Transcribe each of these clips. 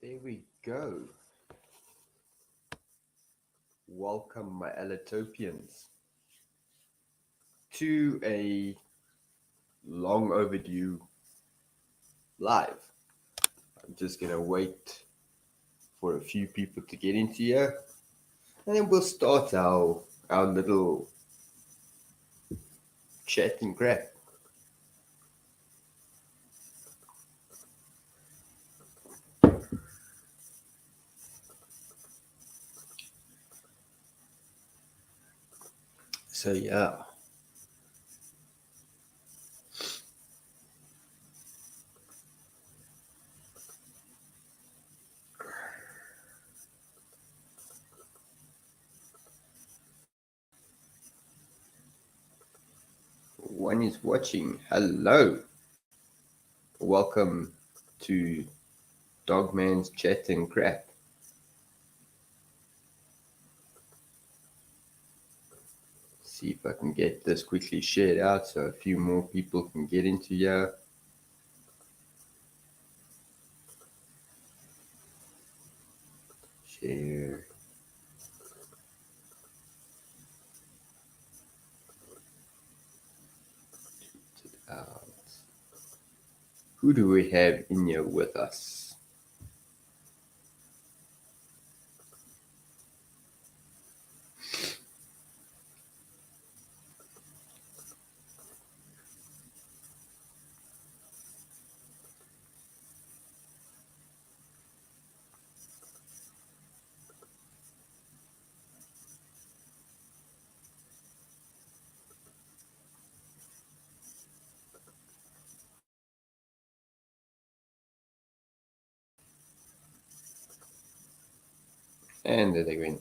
There we go. Welcome, my Allotopians, to a long overdue live. I'm just going to wait for a few people to get into here, and then we'll start our little chat and crap. So, yeah. One is watching. Hello. Welcome to Dogman's Chat and Crap. See if I can get this quickly shared out so a few more people can get into here. Share. Out. Who do we have in here with us? And there they went.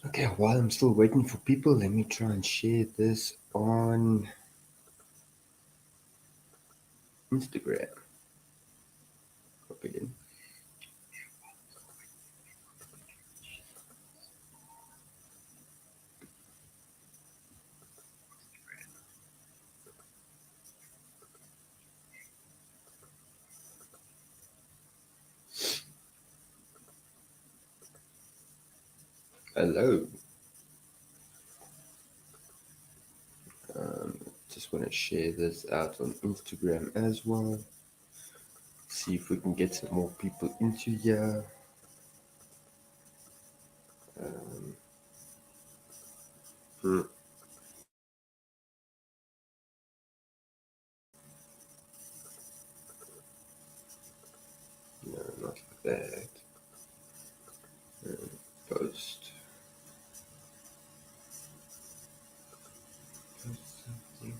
Okay, while I'm still waiting for people, let me try and share this on Instagram. Copy it in. Hello. Just want to share this out on Instagram as well. See if we can get some more people into here. Hmm. No, not like that. Post. Post something.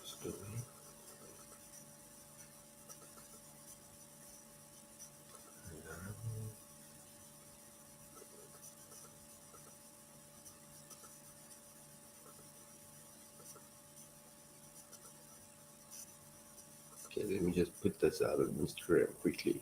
Story. Okay, let me just put this out on Instagram quickly.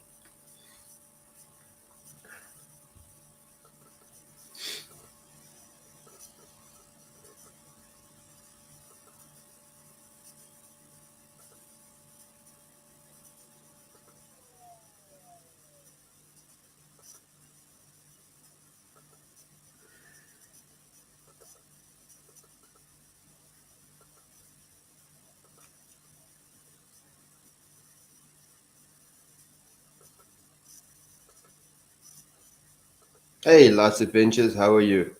Hey, Last Adventures, how are you?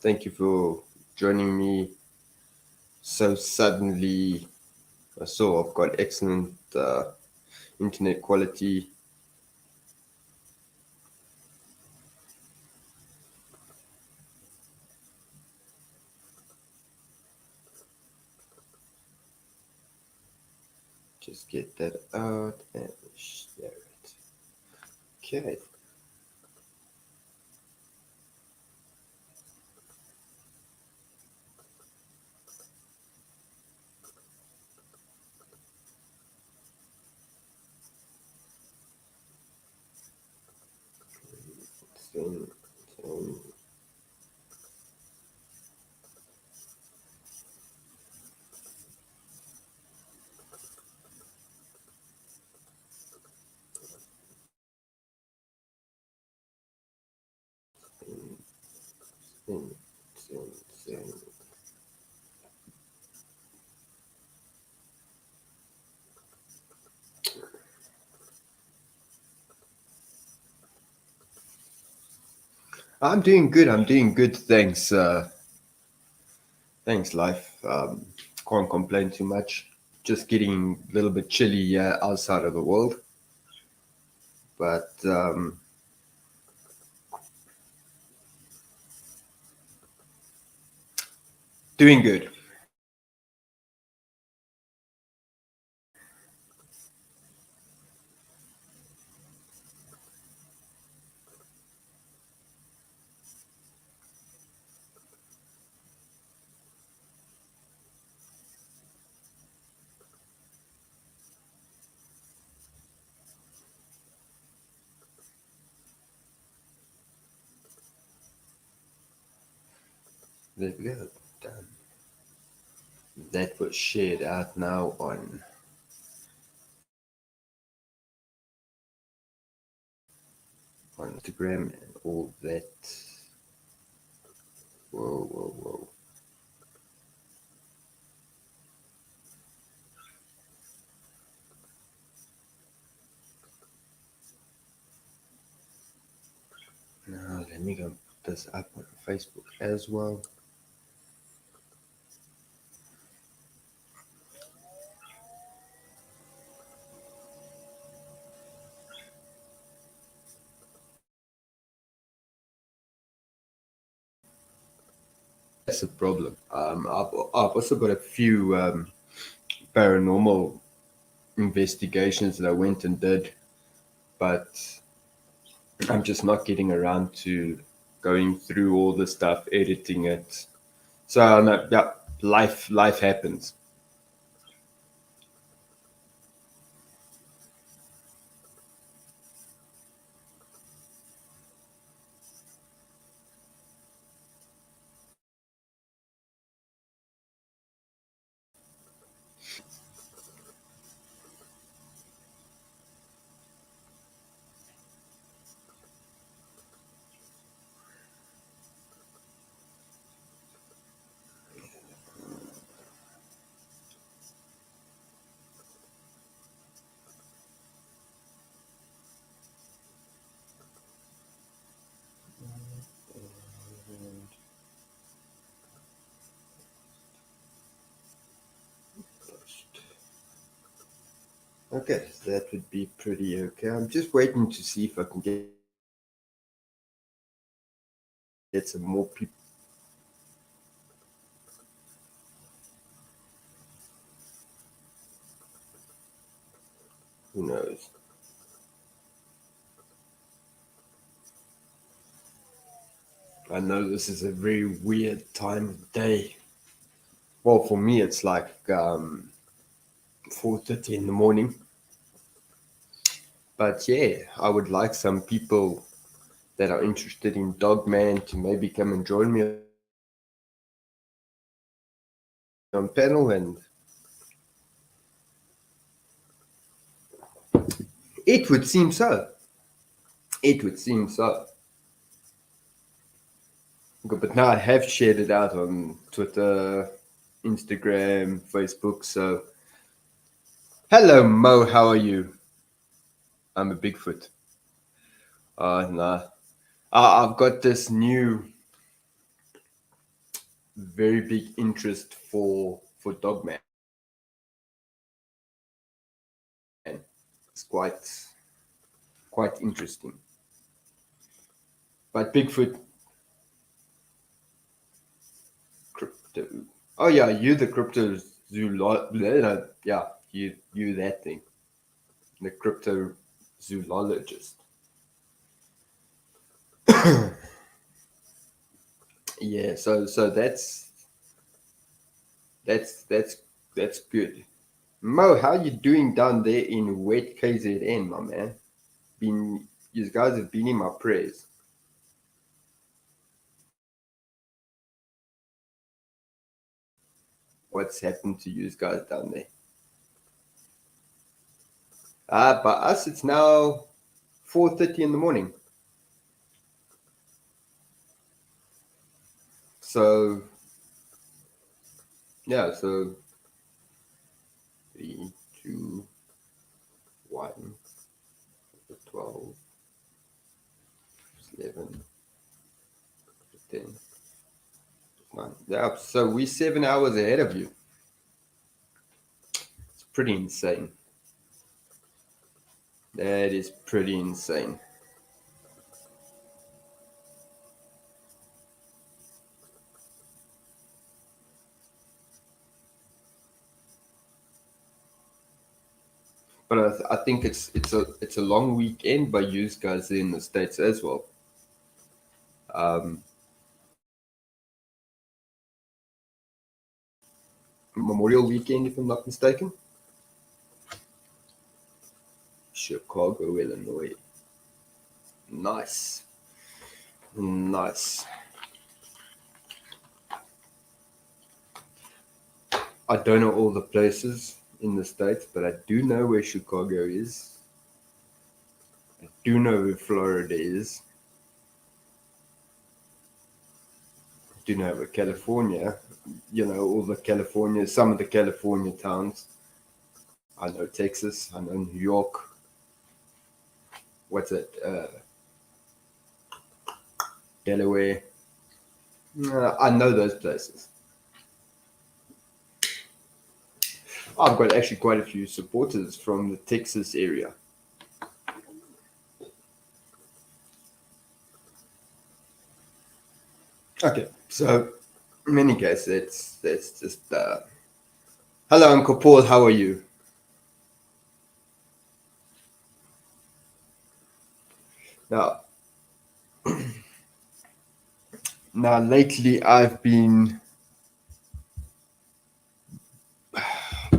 Thank you for joining me so suddenly. I saw I've got excellent internet quality. Just get that out and share it. Okay. Send, send, send, send. I'm doing good. I'm doing good. Thanks. Thanks, life. Can't complain too much. Just getting a little bit chilly outside of the world, but doing good. There we go. Done. That was shared out now on Instagram and all that. Whoa, whoa, whoa. Now let me go put this up on Facebook as well. That's a problem. I've also got a few paranormal investigations that I went and did, but I'm just not getting around to going through all the stuff, editing it. So no, yeah, life happens. Okay, that would be pretty okay. I'm just waiting to see if I can get some more people. Who knows? I know this is a very weird time of day. Well, for me, it's like 4:30 in the morning. But yeah, I would like some people that are interested in Dogman to maybe come and join me on panel, and it would seem so. It would seem so. But now I have shared it out on Twitter, Instagram, Facebook. So, hello Mo, how are you? I'm a Bigfoot. No. I've got this new, very big interest for Dogman. It's quite interesting. But Bigfoot, crypto. Oh yeah, you the cryptozoologist. Yeah, you that thing, the cryptozoologist. Yeah, so that's that's good. Mo, how you doing down there in wet KZN, my man? Been You guys have been in my prayers. What's happened to you guys down there? By us it's now 4:30 in the morning. So yeah, so 3, 2, 1, 12, 11, 10, 9. Yeah, so we're 7 hours ahead of you. It's pretty insane. That is pretty insane. But I think it's a long weekend by you guys in the States as well. Um, Memorial Weekend, if I'm not mistaken. Chicago, Illinois. Nice. Nice. I don't know all the places in the States, but I do know where Chicago is. I do know where Florida is. I do know where California, all the California, some of the California towns. I know Texas, I know New York. What's it? Delaware. I know those places. I've got actually quite a few supporters from the Texas area. Okay, so in any case, that's just. Hello, Uncle Paul. How are you? Now, now lately I've been.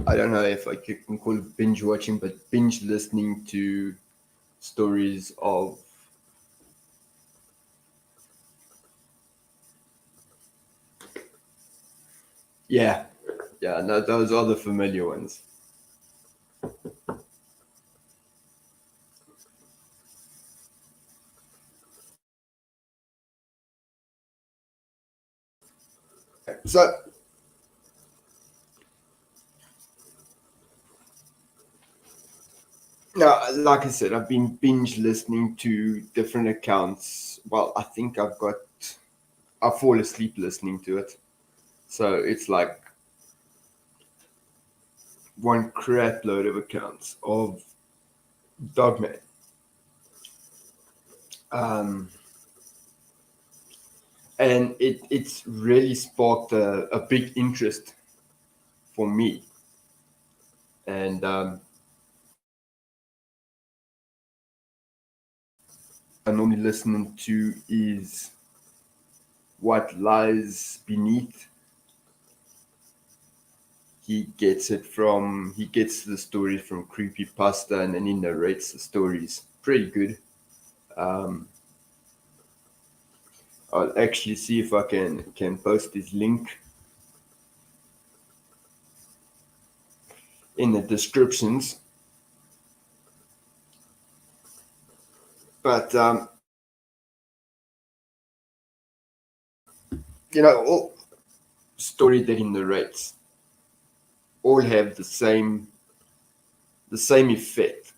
I don't know if I can call it binge watching, but binge listening to stories of. Yeah, yeah. No, those are the familiar ones. So now, like I said, I've been binge listening to different accounts. Well, I think I fall asleep listening to it. So it's like one crap load of accounts of Dogman. Um, and it's really sparked a big interest for me. And I normally listening to is what lies beneath. He gets the stories from creepy pasta, and then he narrates the stories. Pretty good. Um, I'll actually see if I can post his link in the descriptions. But all story that he narrates all have the same effect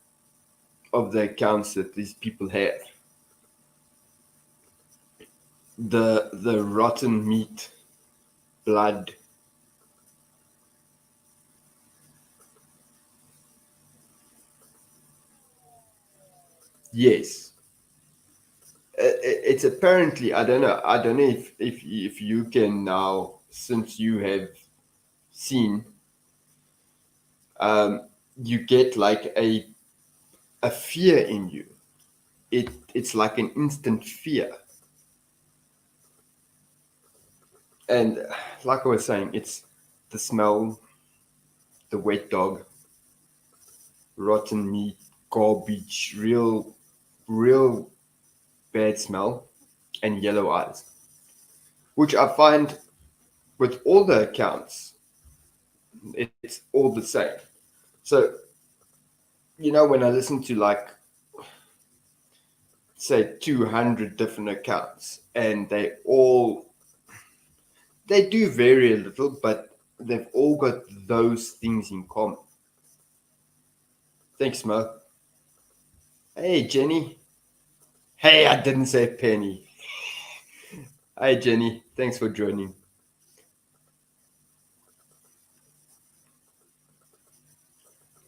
of the accounts that these people have. the rotten meat, blood. Yes. It's apparently, I don't know if you can now, since you have seen, um, you get like a fear in you. It's like an instant fear. And like I was saying, it's the smell, the wet dog, rotten meat, garbage, real bad smell, and yellow eyes, which I find with all the accounts, it's all the same. So, when I listen to like, say, 200 different accounts, and they do vary a little, but they've all got those things in common. Thanks, Mo. Hey, Jenny. Hey, I didn't say Penny. Hi, Jenny. Thanks for joining.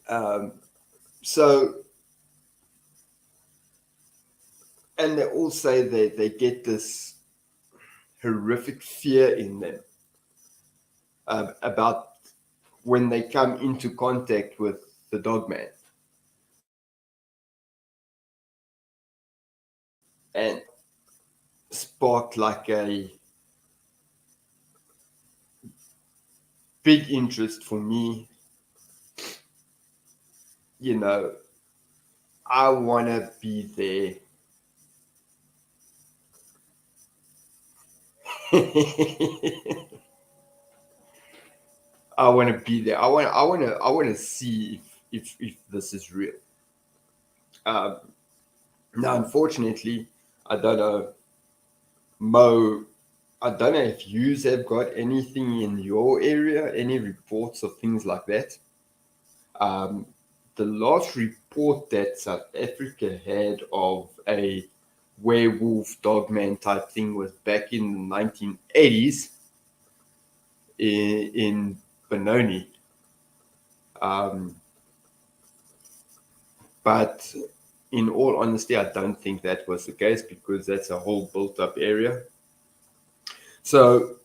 Um, so, and they all say they get this horrific fear in them about when they come into contact with the dogman. And sparked like a big interest for me. You know, I want to be there. I want to be there. I want to see if this is real. Um, Now, unfortunately, I don't know, Mo. I don't know if you have got anything in your area, any reports of things like that. Um, the last report that South Africa had of a werewolf dogman type thing was back in the 1980s in Benoni. Um, but in all honesty, I don't think that was the case because that's a whole built up area. So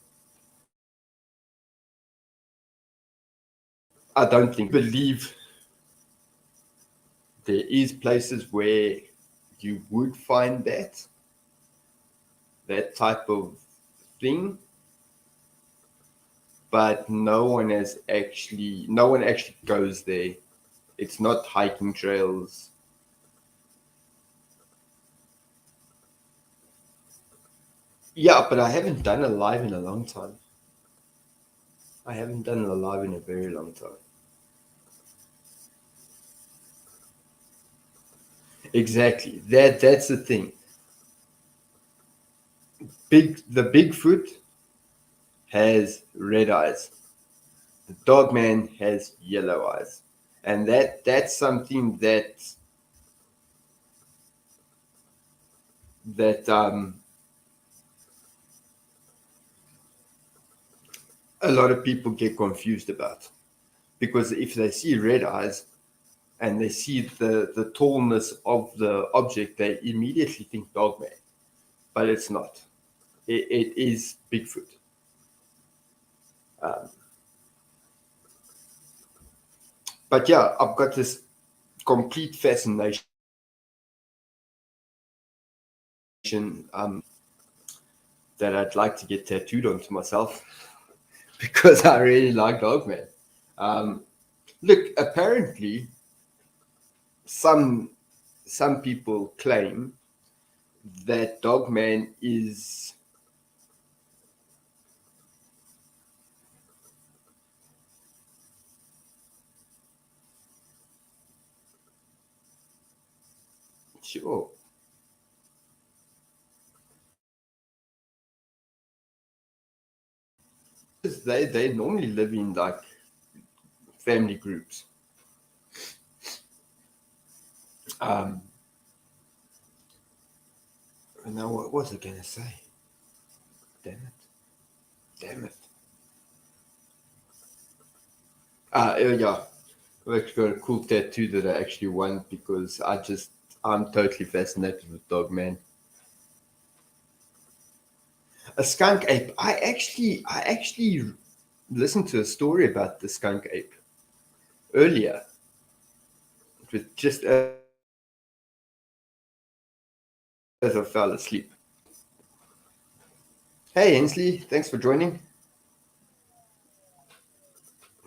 I don't believe there is places where you would find that type of thing, but no one actually goes there. It's not hiking trails. Yeah, but I haven't done a live in a long time. I haven't done a live in a very long time. Exactly. That's the thing. The Bigfoot has red eyes. The Dogman has yellow eyes. And that's something that a lot of people get confused about. Because if they see red eyes and they see the tallness of the object, they immediately think Dogman. But it's not. It is Bigfoot. Um, but yeah, I've got this complete fascination that I'd like to get tattooed onto myself because I really like Dogman. Um, Look, apparently, some some people claim that Dogman is sure. They normally live in like family groups. Um, now, what was I gonna say? Damn it. Yeah. I've actually got a cool tattoo that I actually want because I'm totally fascinated with Dogman. A skunk ape. I actually listened to a story about the skunk ape earlier. It was just as I fell asleep. Hey Hensley, thanks for joining.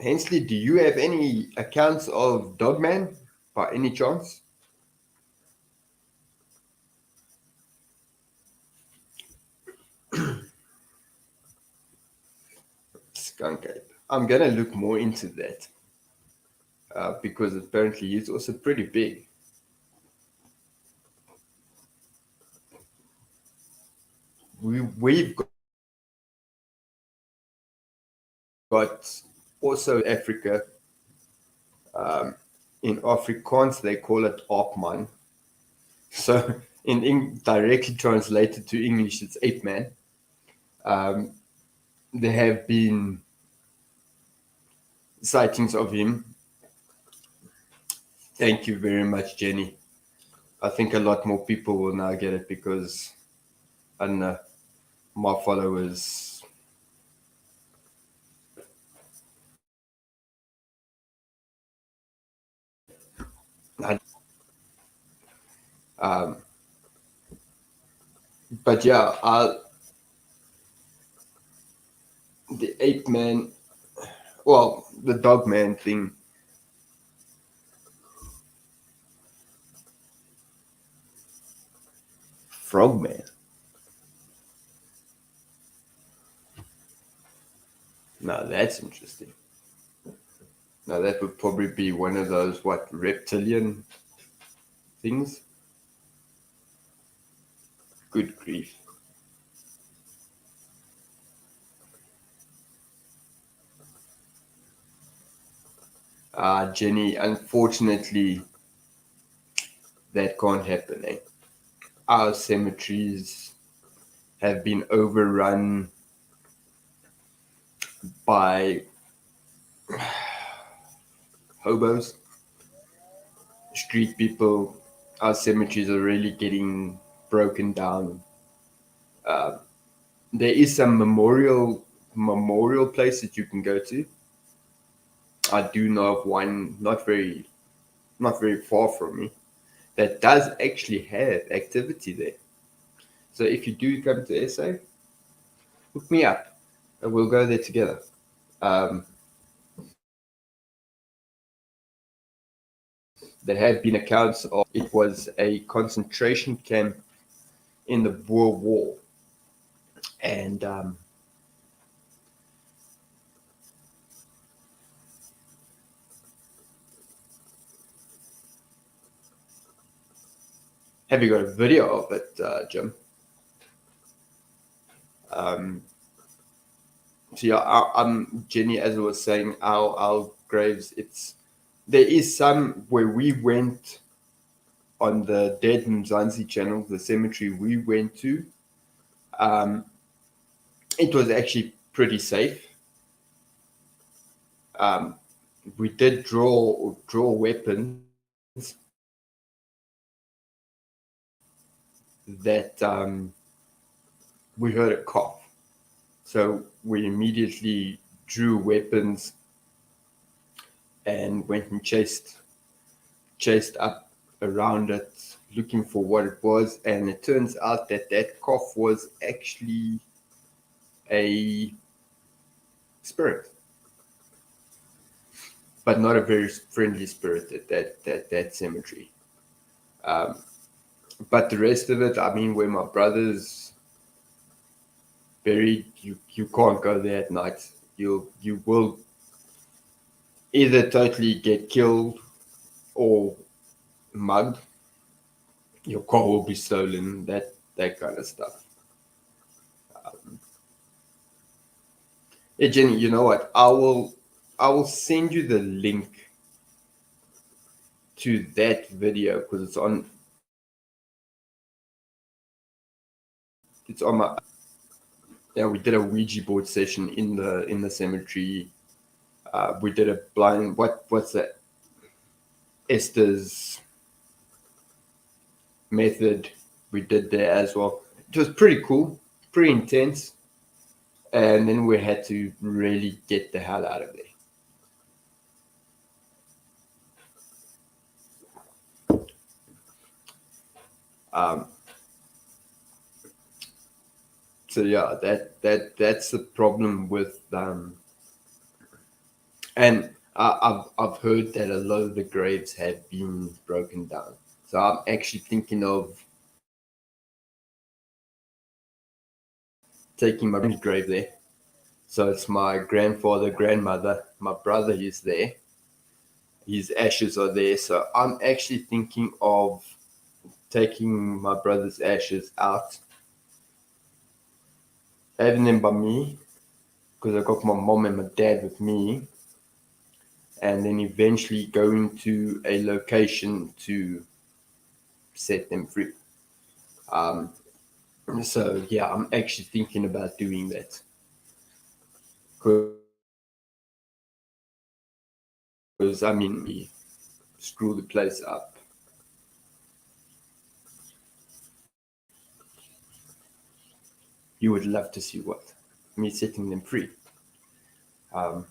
Hensley, do you have any accounts of Dogman by any chance? Skunk ape. I'm gonna look more into that because apparently it's also pretty big. We've got also Africa. Um, in Afrikaans, they call it Aapman. So, directly translated to English, it's ape man. Um, there have been sightings of him. Thank you very much, Jenny. I think a lot more people will now get it because I don't know, my followers. Um, but yeah, the ape man, well, the dog man thing. Frogman. Now that's interesting. Now that would probably be one of those reptilian things. Good grief. Jenny, unfortunately, that can't happen. Eh? Our cemeteries have been overrun by hobos, street people. Our cemeteries are really getting broken down. Uh, there is some memorial place that you can go to. I do know of one not very far from me that does actually have activity there. So if you do come to SA, hook me up and we'll go there together. Um, there have been accounts of it was a concentration camp in the Boer War, and have you got a video of it, Jim? So yeah, Jenny, as I was saying, our graves. There is some where we went on the Dead Mzansi channel, the cemetery we went to. Um, it was actually pretty safe. Um, we did draw weapons that we heard a cough, so we immediately drew weapons and went and chased up around it, looking for what it was, and it turns out that cough was actually a spirit, but not a very friendly spirit at that cemetery. Um, but the rest of it, I mean, where my brother's buried, you can't go there at night. You will either totally get killed or mugged. Your car will be stolen. That kind of stuff. Hey Jenny, you know what? I will send you the link to that video because it's on my. Yeah, we did a Ouija board session in the cemetery. We did a blind what's that? Esther's method. We did there as well. It was pretty cool, pretty intense, and then we had to really get the hell out of there. Um, so yeah, that's the problem with and I've heard that a lot of the graves have been broken down. So I'm actually thinking of taking my grave there. So it's my grandfather, grandmother, my brother is there. His ashes are there. So I'm actually thinking of taking my brother's ashes out, having them by me, because I got my mom and my dad with me, and then eventually going to a location to set them free. Um, so yeah, I'm actually thinking about doing that because I mean, we screw the place up. You would love to see what me setting them free. Um,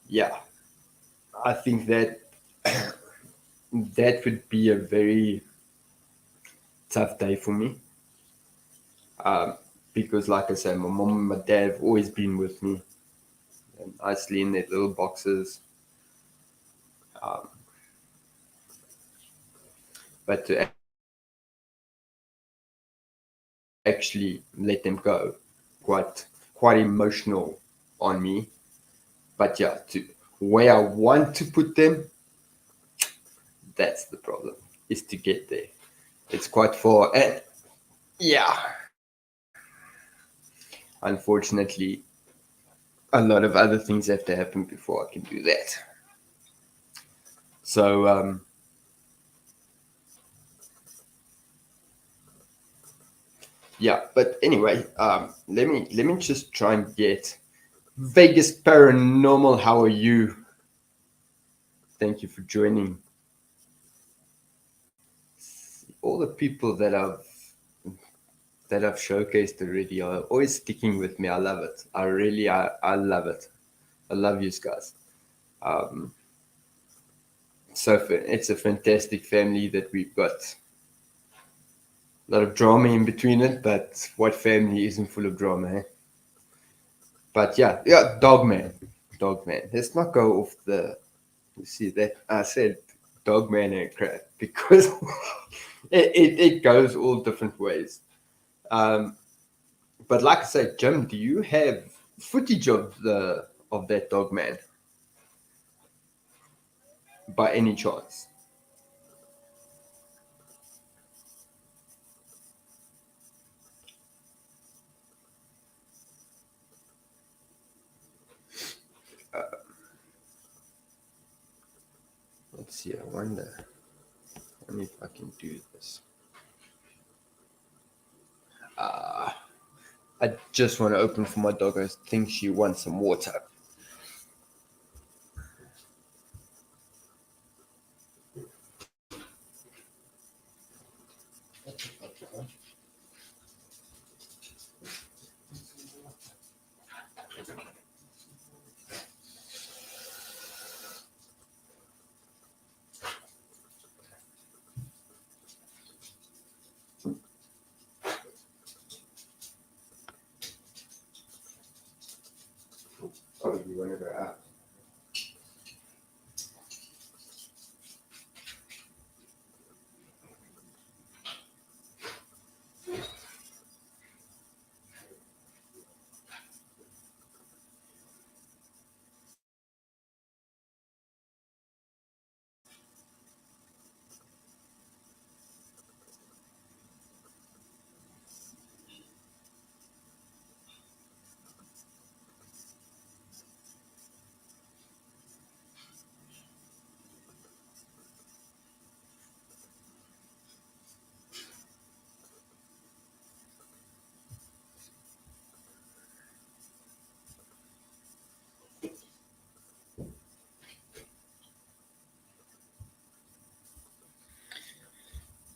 yeah, I think that that would be a very tough day for me. Um, because, like I said, my mom and my dad have always been with me, and nicely in their little boxes. Um, but to actually let them go, quite quite emotional on me. But yeah, to where I want to put them, that's the problem. Is to get there. It's quite far, and yeah, unfortunately, a lot of other things have to happen before I can do that. So yeah, but anyway, let me just try and get Vegas Paranormal. How are you? Thank you for joining. All the people that I've showcased already are always sticking with me. I love it. I love it. I love you guys. Um, it's a fantastic family that we've got. A lot of drama in between it, but what family isn't full of drama, eh? But yeah, Dogman. Let's not go off the. You see that I said Dogman and crap because it goes all different ways. Um, but like I said, Jim, do you have footage of that Dogman by any chance? Let's see. I wonder if I can do this. I just want to open for my dog. I think she wants some water. Oh, you want to go out?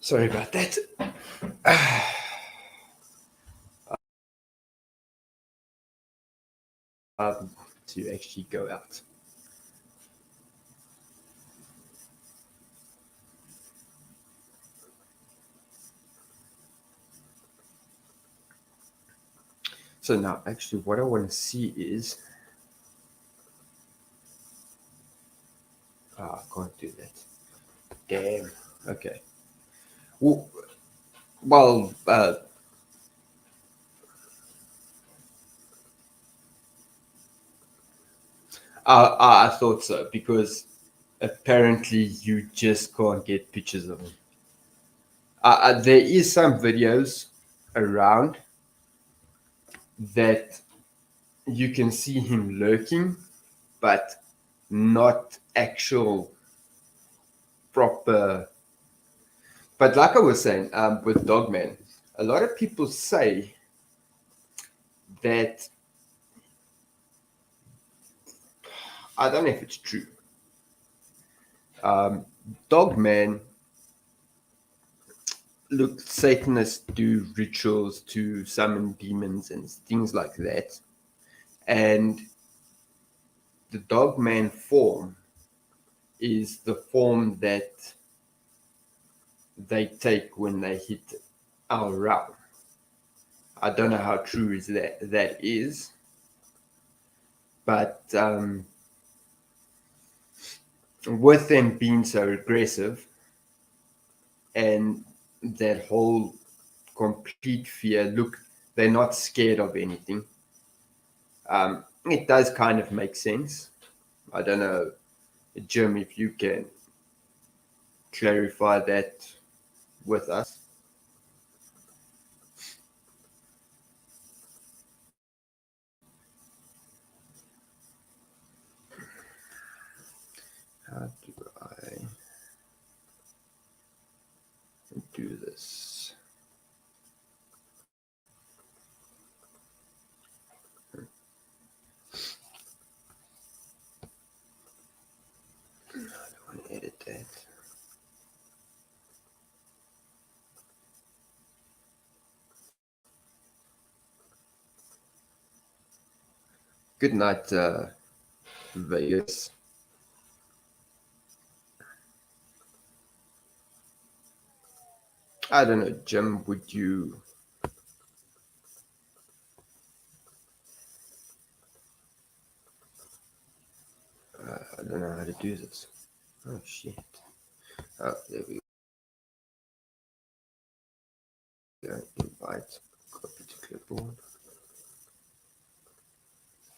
Sorry about that. To actually go out. So now, actually, what I want to see is, I can't do that. Damn. Okay. Well, I thought so because apparently you just can't get pictures of him. There is some videos around that you can see him lurking, but not actual proper. But like I was saying, with Dogman, a lot of people say that, I don't know if it's true. Dogman, look, Satanists do rituals to summon demons and things like that. And the Dogman form is the form that they take when they hit our realm. I don't know how true is that is, but with them being so aggressive and that whole complete fear, look, they're not scared of anything. It does kind of make sense. I don't know, Jim, if you can clarify that with us. How do I do this? I don't want to edit that. Good night, Vegas. I don't know, Jim, would you? I don't know how to do this. Oh, shit. Oh, there we go. Invite, copy to clipboard.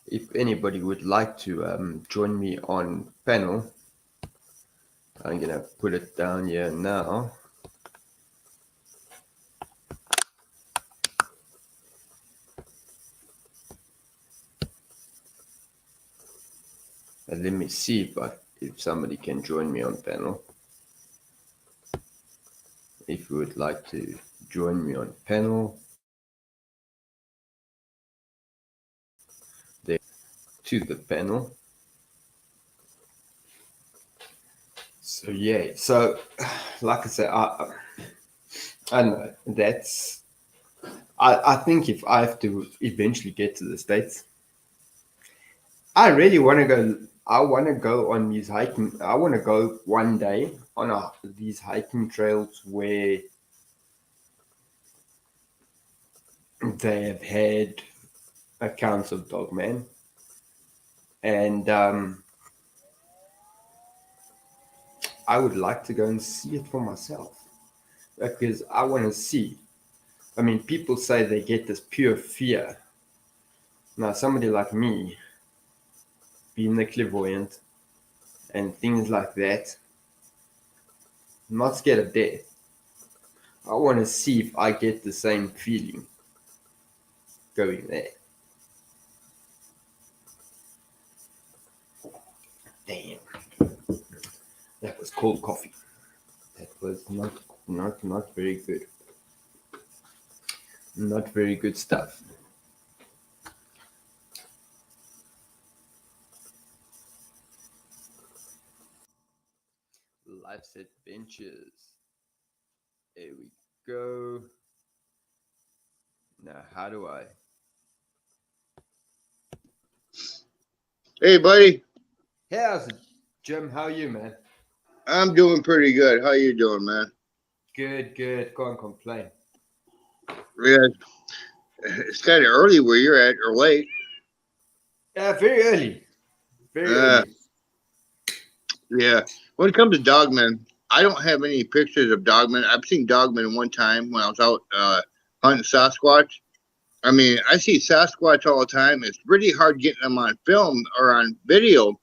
If anybody would like to join me on panel, I'm going to put it down here now. And let me see if somebody can join me on panel. If you would like to join me on panel, there to the panel. So yeah, so like I said, I don't know. I think if I have to eventually get to the States, I really want to go. I want to go on these hiking. I want to go one day on these hiking trails where they have had accounts of Dogman, and I would like to go and see it for myself because I want to see. I mean, people say they get this pure fear. Now, somebody like me, being the clairvoyant and things like that, I'm not scared of death. I want to see if I get the same feeling going there. Damn, that was cold coffee. That was not very good. Not very good stuff. Life's adventures. There we go. Now, how do I? Hey, buddy. Hey, how's it, Jim? How are you, man? I'm doing pretty good. How you doing, man? Good, good. Can't complain. Yeah, it's kind of early where you're at, or late. Yeah, very early. Very Uh, early. yeah. When it comes to Dogman, I don't have any pictures of Dogman. I've seen Dogman one time when I was out hunting Sasquatch. I mean, I see Sasquatch all the time. It's really hard getting them on film or on video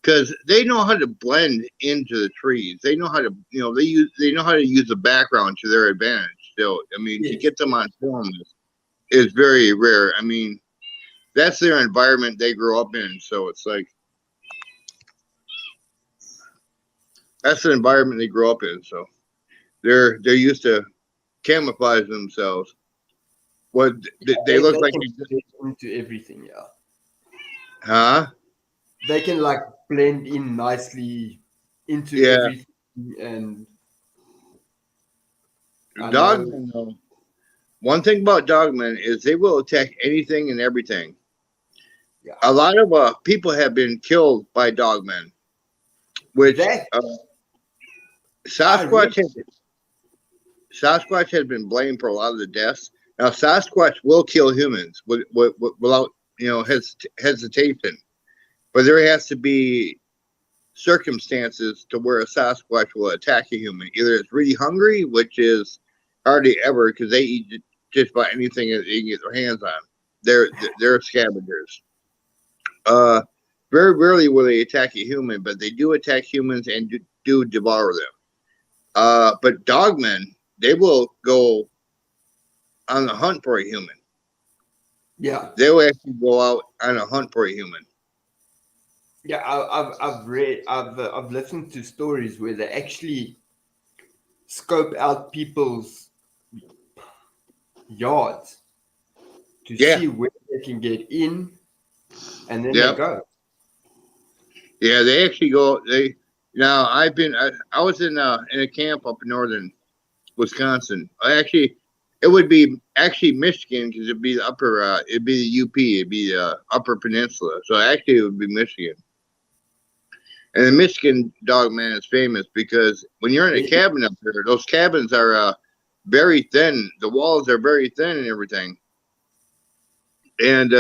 because they know how to blend into the trees. They know how to, they know how to use the background to their advantage. So, I mean, to Yes. get them on film is very rare. I mean, that's their environment they grow up in. So it's like that's the environment they grow up in. So they're used to camouflage themselves. What they They, look they like? can blend into everything, yeah. Huh? They can like blend in nicely into Yeah. everything. And I know, Dogmen though. One thing about dogmen is they will attack anything and everything. yeah. A lot of people have been killed by dogmen, which That, I Sasquatch read, has Sasquatch has been blamed for a lot of the deaths. Now Sasquatch will kill humans without hesitation, but there has to be circumstances to where a Sasquatch will attack a human. Either it's really hungry, which is hardly ever because they eat just about anything that they can get their hands on. They're scavengers. Uh, Very rarely will they attack a human, but they do attack humans and do devour them. But dogmen, they will go on the hunt for a human. yeah. They will actually go out on a hunt for a human. Yeah, I've read, I've listened to stories where they actually scope out people's yards to Yeah, see where they can get in, and then they yeah, go. yeah. They actually go. They now. I was in a camp up in northern Wisconsin. It would be actually Michigan because it'd be the upper. It'd be the UP. It'd be the Upper Peninsula. So actually, it would be Michigan. And the Michigan Dogman is famous because when you're in a Yeah, cabin up there, those cabins are very thin. The walls are very thin and everything, and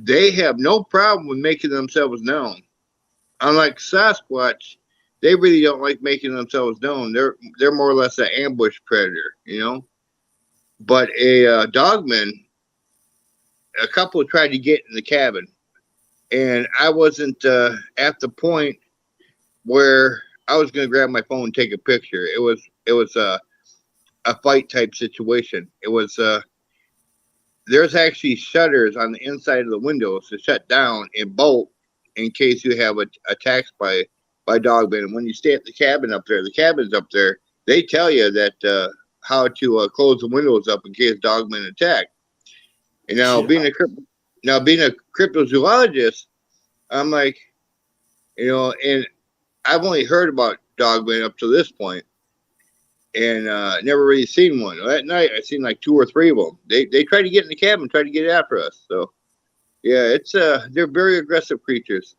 they have no problem with making themselves known. Unlike Sasquatch, they really don't like making themselves known. They're more or less an ambush predator, you know. But a dogman, a couple tried to get in the cabin, and I wasn't at the point where I was going to grab my phone and take a picture. It was a fight type situation. It was there's actually shutters on the inside of the windows to shut down and bolt in case you have attacks by dogmen. And when you stay at the cabin up there, the cabins up there, they tell you that how to close the windows up in case dogmen attack. And yeah, now being a cryptozoologist, I'm like, and I've only heard about dogmen up to this point, and never really seen one. That night, I seen like two or three of them. They tried to get in the cabin, tried to get after us. So yeah, it's they're very aggressive creatures.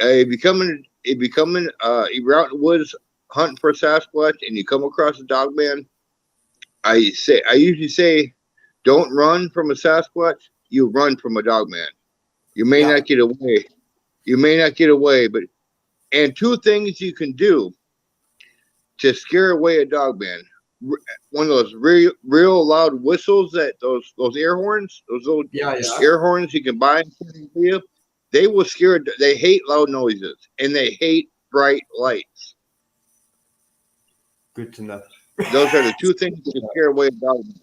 If you're out in the woods hunting for Sasquatch and you come across a dogman, I usually say, don't run from a Sasquatch. You run from a dogman. You may yeah, not get away. You may not get away, but and two things you can do to scare away a dogman. One of those real loud whistles that those air horns, those little yeah, yeah. air horns you can buy. They will scare. They hate loud noises and they hate bright lights. Good to know. Those are the two things that scare away a dogman.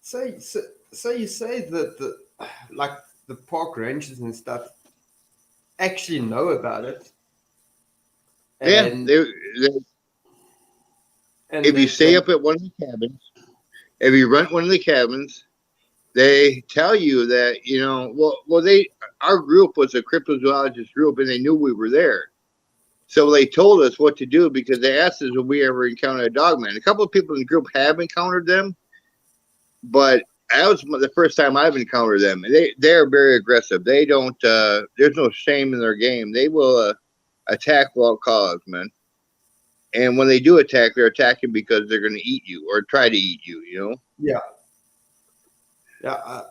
So, so, so you say that like the park rangers and stuff actually know about it, Yeah, and if you they stay can, up at one of the cabins, if you rent one of the cabins, they tell you that they our group was a cryptozoologist group and they knew we were there. So they told us what to do because they asked us if we ever encountered a dogman. A couple of people in the group have encountered them, but that was the first time I've encountered them. They're very aggressive. They don't. There's no shame in their game. They will attack without cause, man. And when they do attack, they're attacking because they're going to eat you or try to eat you. You know. Yeah. Yeah.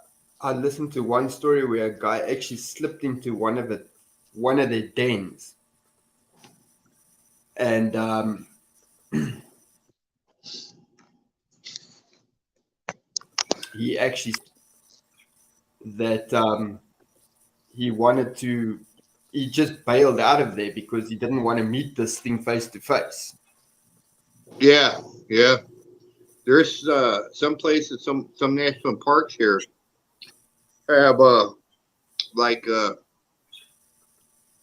I listened to one story where a guy actually slipped into one of their dens, and he actually that he just bailed out of there because he didn't want to meet this thing face to face. Yeah, yeah. There's some places, some national parks here have like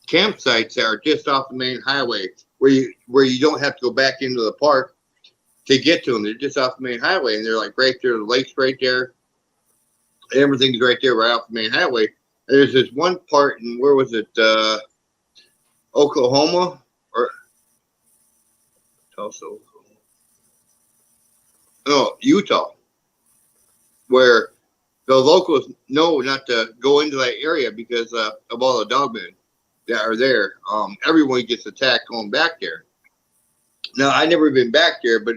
campsites that are just off the main highway where you don't have to go back into the park to get to them. They're just off the main highway, and they're like right there. The lake's right there. Everything's right there, right off the main highway. And there's this one part in, where was it? Oklahoma or Tulsa? No, Utah, where the locals know not to go into that area because of all the dogmen that are there. Everyone gets attacked going back there. Now, I never been back there, but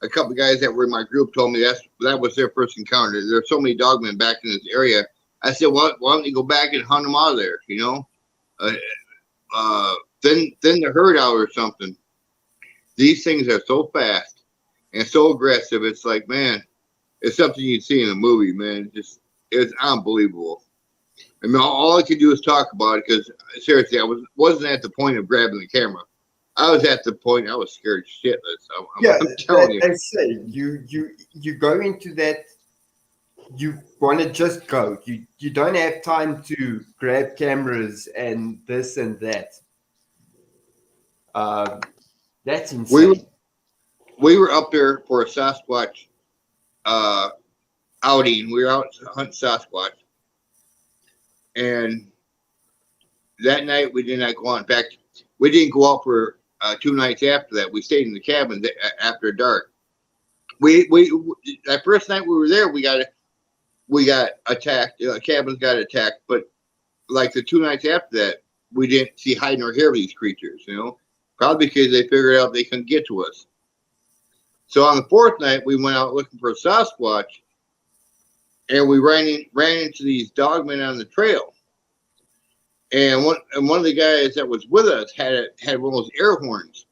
a couple of guys that were in my group told me that was their first encounter. There's so many dogmen back in this area. I said, well, why don't you go back and hunt them out of there, you know? Then the herd out or something. These things are so fast and so aggressive. It's like, man, it's something you'd see in a movie, man. It's unbelievable. I mean, all I could do is talk about it because seriously, I wasn't at the point of grabbing the camera. I was at the point I was scared shitless. I'm telling you. They say you go into that. You want to just go. You don't have time to grab cameras and this and that. That's insane. We were up there for a Sasquatch outing. We were out hunting Sasquatch, and that night we did not go out. In fact, we didn't go out for 2 nights after that. We stayed in the cabin after dark. We that first night we were there, we got attacked. Cabins got attacked, but like the 2 nights after that, we didn't see hide nor hair of these creatures. You know, probably because they figured out they couldn't get to us. So on the 4th night, we went out looking for a Sasquatch, and we ran into these dogmen on the trail. And one of the guys that was with us had one of those air horns.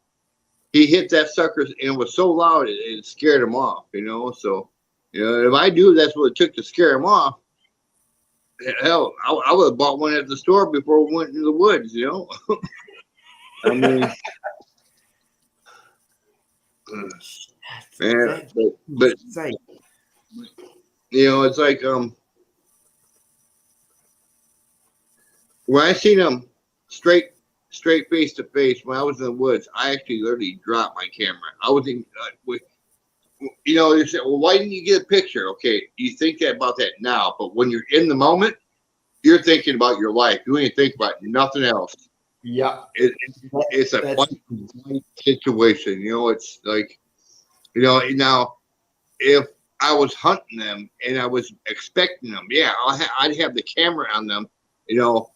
He hit that sucker, and it was so loud it scared him off. You know, so if I knew that's what it took to scare him off, hell, I would have bought one at the store before we went into the woods. You know, I mean, man, but it's like when I seen them straight face to face when I was in the woods, I actually literally dropped my camera. I was in, they say, well, why didn't you get a picture? Okay, you think about that now, but when you're in the moment, you're thinking about your life. You ain't think about nothing else. Yeah, it's a funny situation. It's like, now if I was hunting them and I was expecting them, yeah, I'd have the camera on them,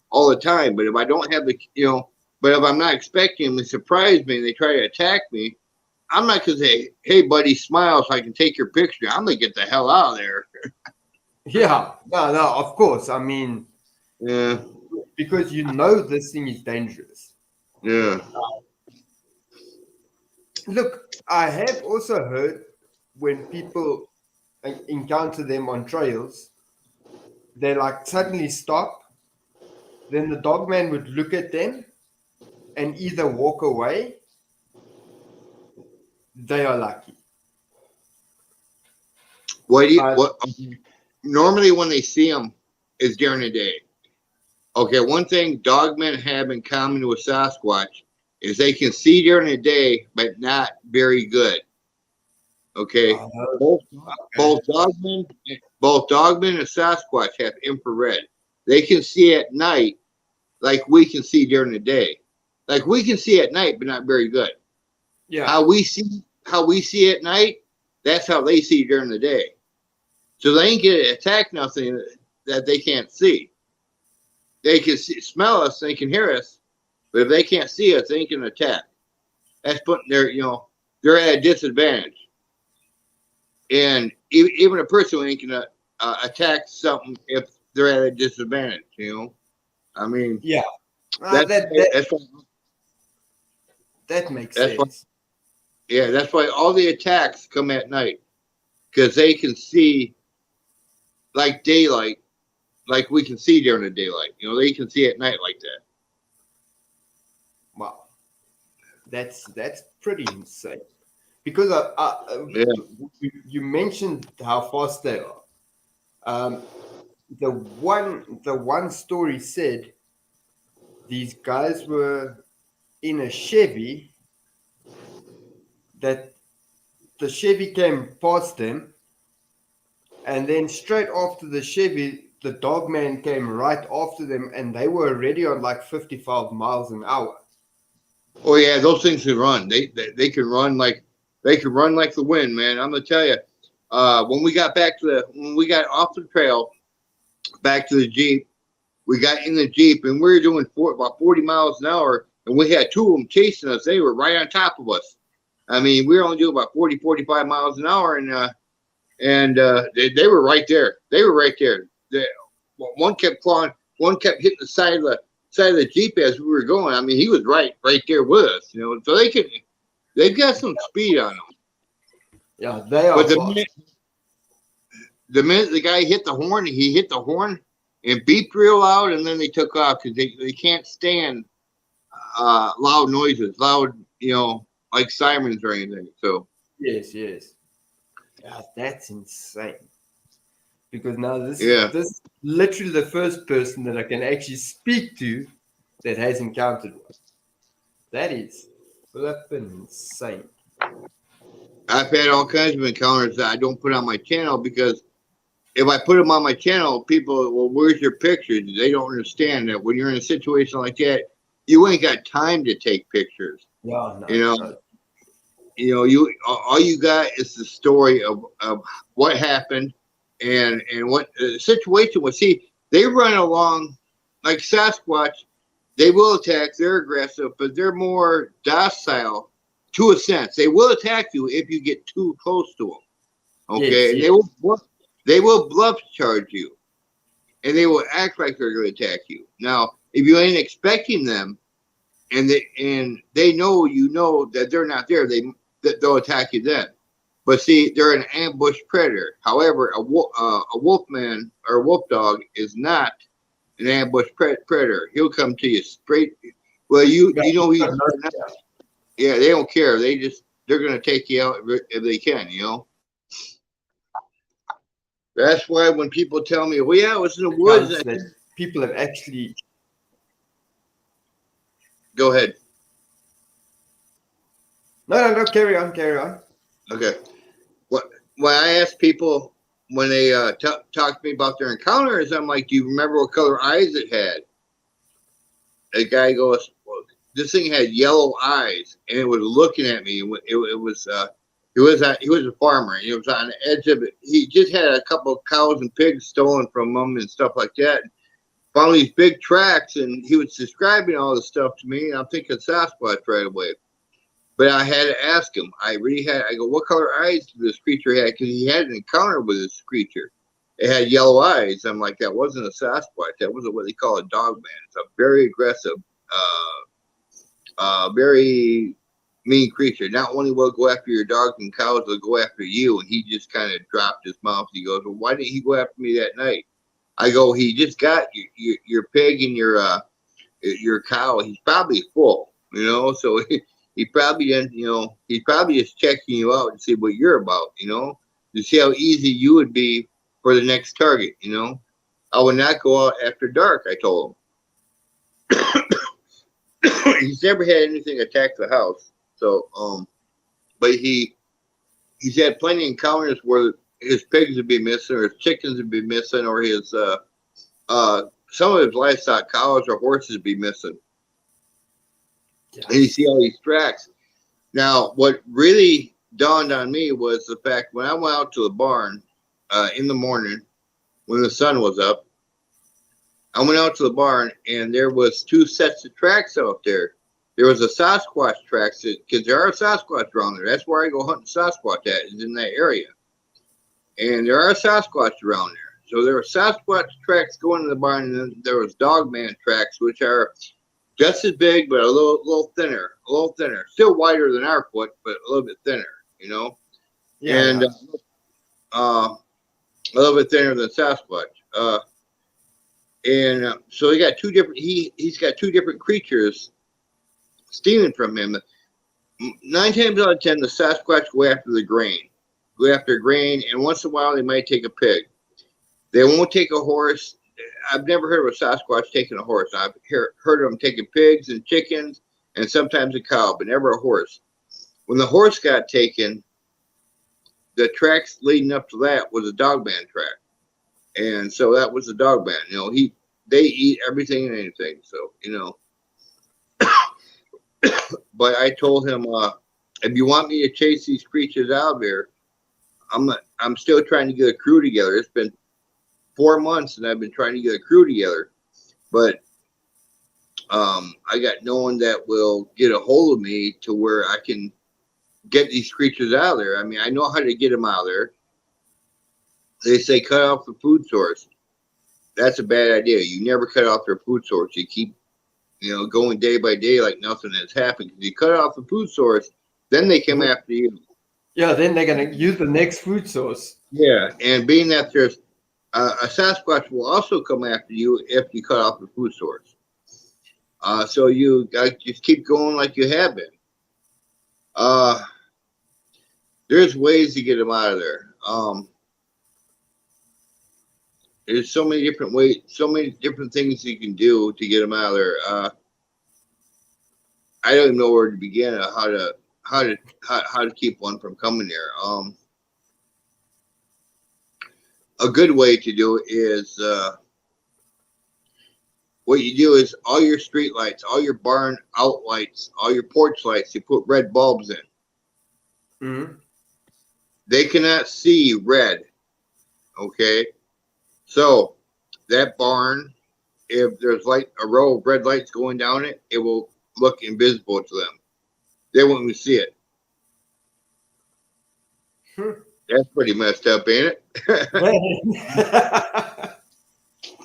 all the time. But if I don't have but if I'm not expecting them, they surprise me and they try to attack me, I'm not going to say, hey, buddy, smile so I can take your picture. I'm going to get the hell out of there. Yeah, no, of course. I mean, yeah, because this thing is dangerous. Yeah. Look, I have also heard when people encounter them on trails, they like suddenly stop. Then the dogman would look at them and either walk away. They are lucky. Normally when they see them is during the day. Okay, one thing dogmen have in common with Sasquatch is they can see during the day, but not very good. Okay, both dogmen and Sasquatch have infrared. They can see at night like we can see during the day. like we can see at night, but not very good. Yeah. How we see at night, that's how they see during the day. So they ain't get attacked nothing that they can't see. They can smell us, they can hear us, but if they can't see us, they can attack. That's putting their, they're at a disadvantage. And even a person ain't gonna attack something if they're at a disadvantage. I mean, Yeah. that's that makes that's why, sense. yeah, that's why all the attacks come at night, because they can see like daylight, like we can see during the daylight. They can see at night like that. Wow. That's pretty insane. Because Yeah. you mentioned how fast they are. The one story said these guys were in a Chevy, that the Chevy came past them, and then straight after the Chevy, the Dogman came right after them, and they were already on like 55 miles an hour. Oh yeah, those things can run. They can run like the wind, man. I'm gonna tell you. When we got off the trail, back to the Jeep, we got in the Jeep and we were doing about 40 miles an hour, and we had two of them chasing us. They were right on top of us. I mean, we were only doing about 40, 45 miles an hour, and they were right there. They were right there. One kept clawing. One kept hitting the side of the Jeep as we were going. I mean, he was right there with us. So they've got some speed on them. Yeah, they are. But the minute the guy hit the horn, he hit the horn and beeped real loud, and then they took off because they can't stand loud noises, like sirens or anything. So yes. Yeah, that's insane. Because now this yeah, is literally the first person that I can actually speak to that has encountered one. That is flipping insane. I've had all kinds of encounters that I don't put on my channel, because if I put them on my channel, people, well, where's your pictures? They don't understand that when you're in a situation like that, you ain't got time to take pictures. Yeah, No. All you got is the story of what happened and what the situation was. See, they run along like Sasquatch. They will attack. They're aggressive, but they're more docile to a sense. They will attack you if you get too close to them. Okay, and they will bluff charge you, and they will act like they're going to attack you. Now, if you ain't expecting them, and they know that they're not there, they'll attack you then. But see, they're an ambush predator. However, a wolfman or a wolf dog is not an ambush predator. He'll come to you straight. Well, he's yeah, they don't care. They're going to take you out if they can. That's why when people tell me, "Well, yeah, I was in the woods," that people have actually. Go ahead. No. Carry on. Okay. When I ask people when they talk to me about their encounters, I'm like, "Do you remember what color eyes it had?" A guy goes, "Well, this thing had yellow eyes, and it was looking at me. He was a farmer. And he was on the edge of it. He just had a couple of cows and pigs stolen from him and stuff like that. Found these big tracks, and he was describing all this stuff to me. And I'm thinking Sasquatch right away. But I had to ask him. I go, what color eyes did this creature have? Because he had an encounter with this creature. It had yellow eyes. I'm like, that wasn't a Sasquatch. That was what they call a dogman. It's a very aggressive, very mean creature. Not only will it go after your dogs and cows, it'll go after you." And he just kind of dropped his mouth. He goes, "Well, why didn't he go after me that night?" I go, "He just got your pig and your cow. He's probably full, so he probably didn't, he's probably just checking you out to see what you're about, to see how easy you would be for the next target, I would not go out after dark," I told him. He's never had anything attack the house. So, but he's had plenty of encounters where his pigs would be missing, or his chickens would be missing, or his some of his livestock, cows or horses, would be missing. And you see all these tracks. Now, what really dawned on me was the fact when I went out to the barn in the morning when the sun was up, I went out to the barn and there was 2 sets of tracks out there. There was a Sasquatch tracks because there are Sasquatch around there. That's where I go hunting Sasquatch at, is in that area. And there are Sasquatch around there. So there were Sasquatch tracks going in the barn, and then there was Dogman tracks, which are just as big, but a little thinner, still wider than our foot, but a little bit thinner, you know, and a little bit thinner than Sasquatch. So he got 2 different. He's got 2 different creatures stealing from him. 9 times out of 10, the Sasquatch go after the grain, and once in a while they might take a pig. They won't take a horse. I've never heard of a Sasquatch taking a horse. I've heard of them taking pigs and chickens and sometimes a cow, but never a horse. When the horse got taken, the tracks leading up to that was a Dogman track. And so that was the Dogman. You know, they eat everything and anything. So, you know. But I told him, if you want me to chase these creatures out there, I'm still trying to get a crew together. It's been 4 months and I've been trying to get a crew together, but I got no one that will get a hold of me to where I can get these creatures out of there. I mean, I know how to get them out of there. They say cut off the food source. That's a bad idea. You never cut off their food source. You keep, you know, going day by day like nothing has happened. If you cut off the food source, then they come after you. Yeah, then they're gonna use the next food source. Yeah, and being that there's a Sasquatch will also come after you if you cut off the food source. So you got to just keep going like you have been. There's ways to get them out of there. There's so many different ways, so many different things you can do to get them out of there. I don't even know where to begin or how to keep one from coming there. A good way to do it is what you do is all your street lights, all your barn out lights, all your porch lights, you put red bulbs in. Mm-hmm. They cannot see red. Okay, so that barn, if there's like a row of red lights going down it, it will look invisible to them. They won't even see it. That's pretty messed up, ain't it?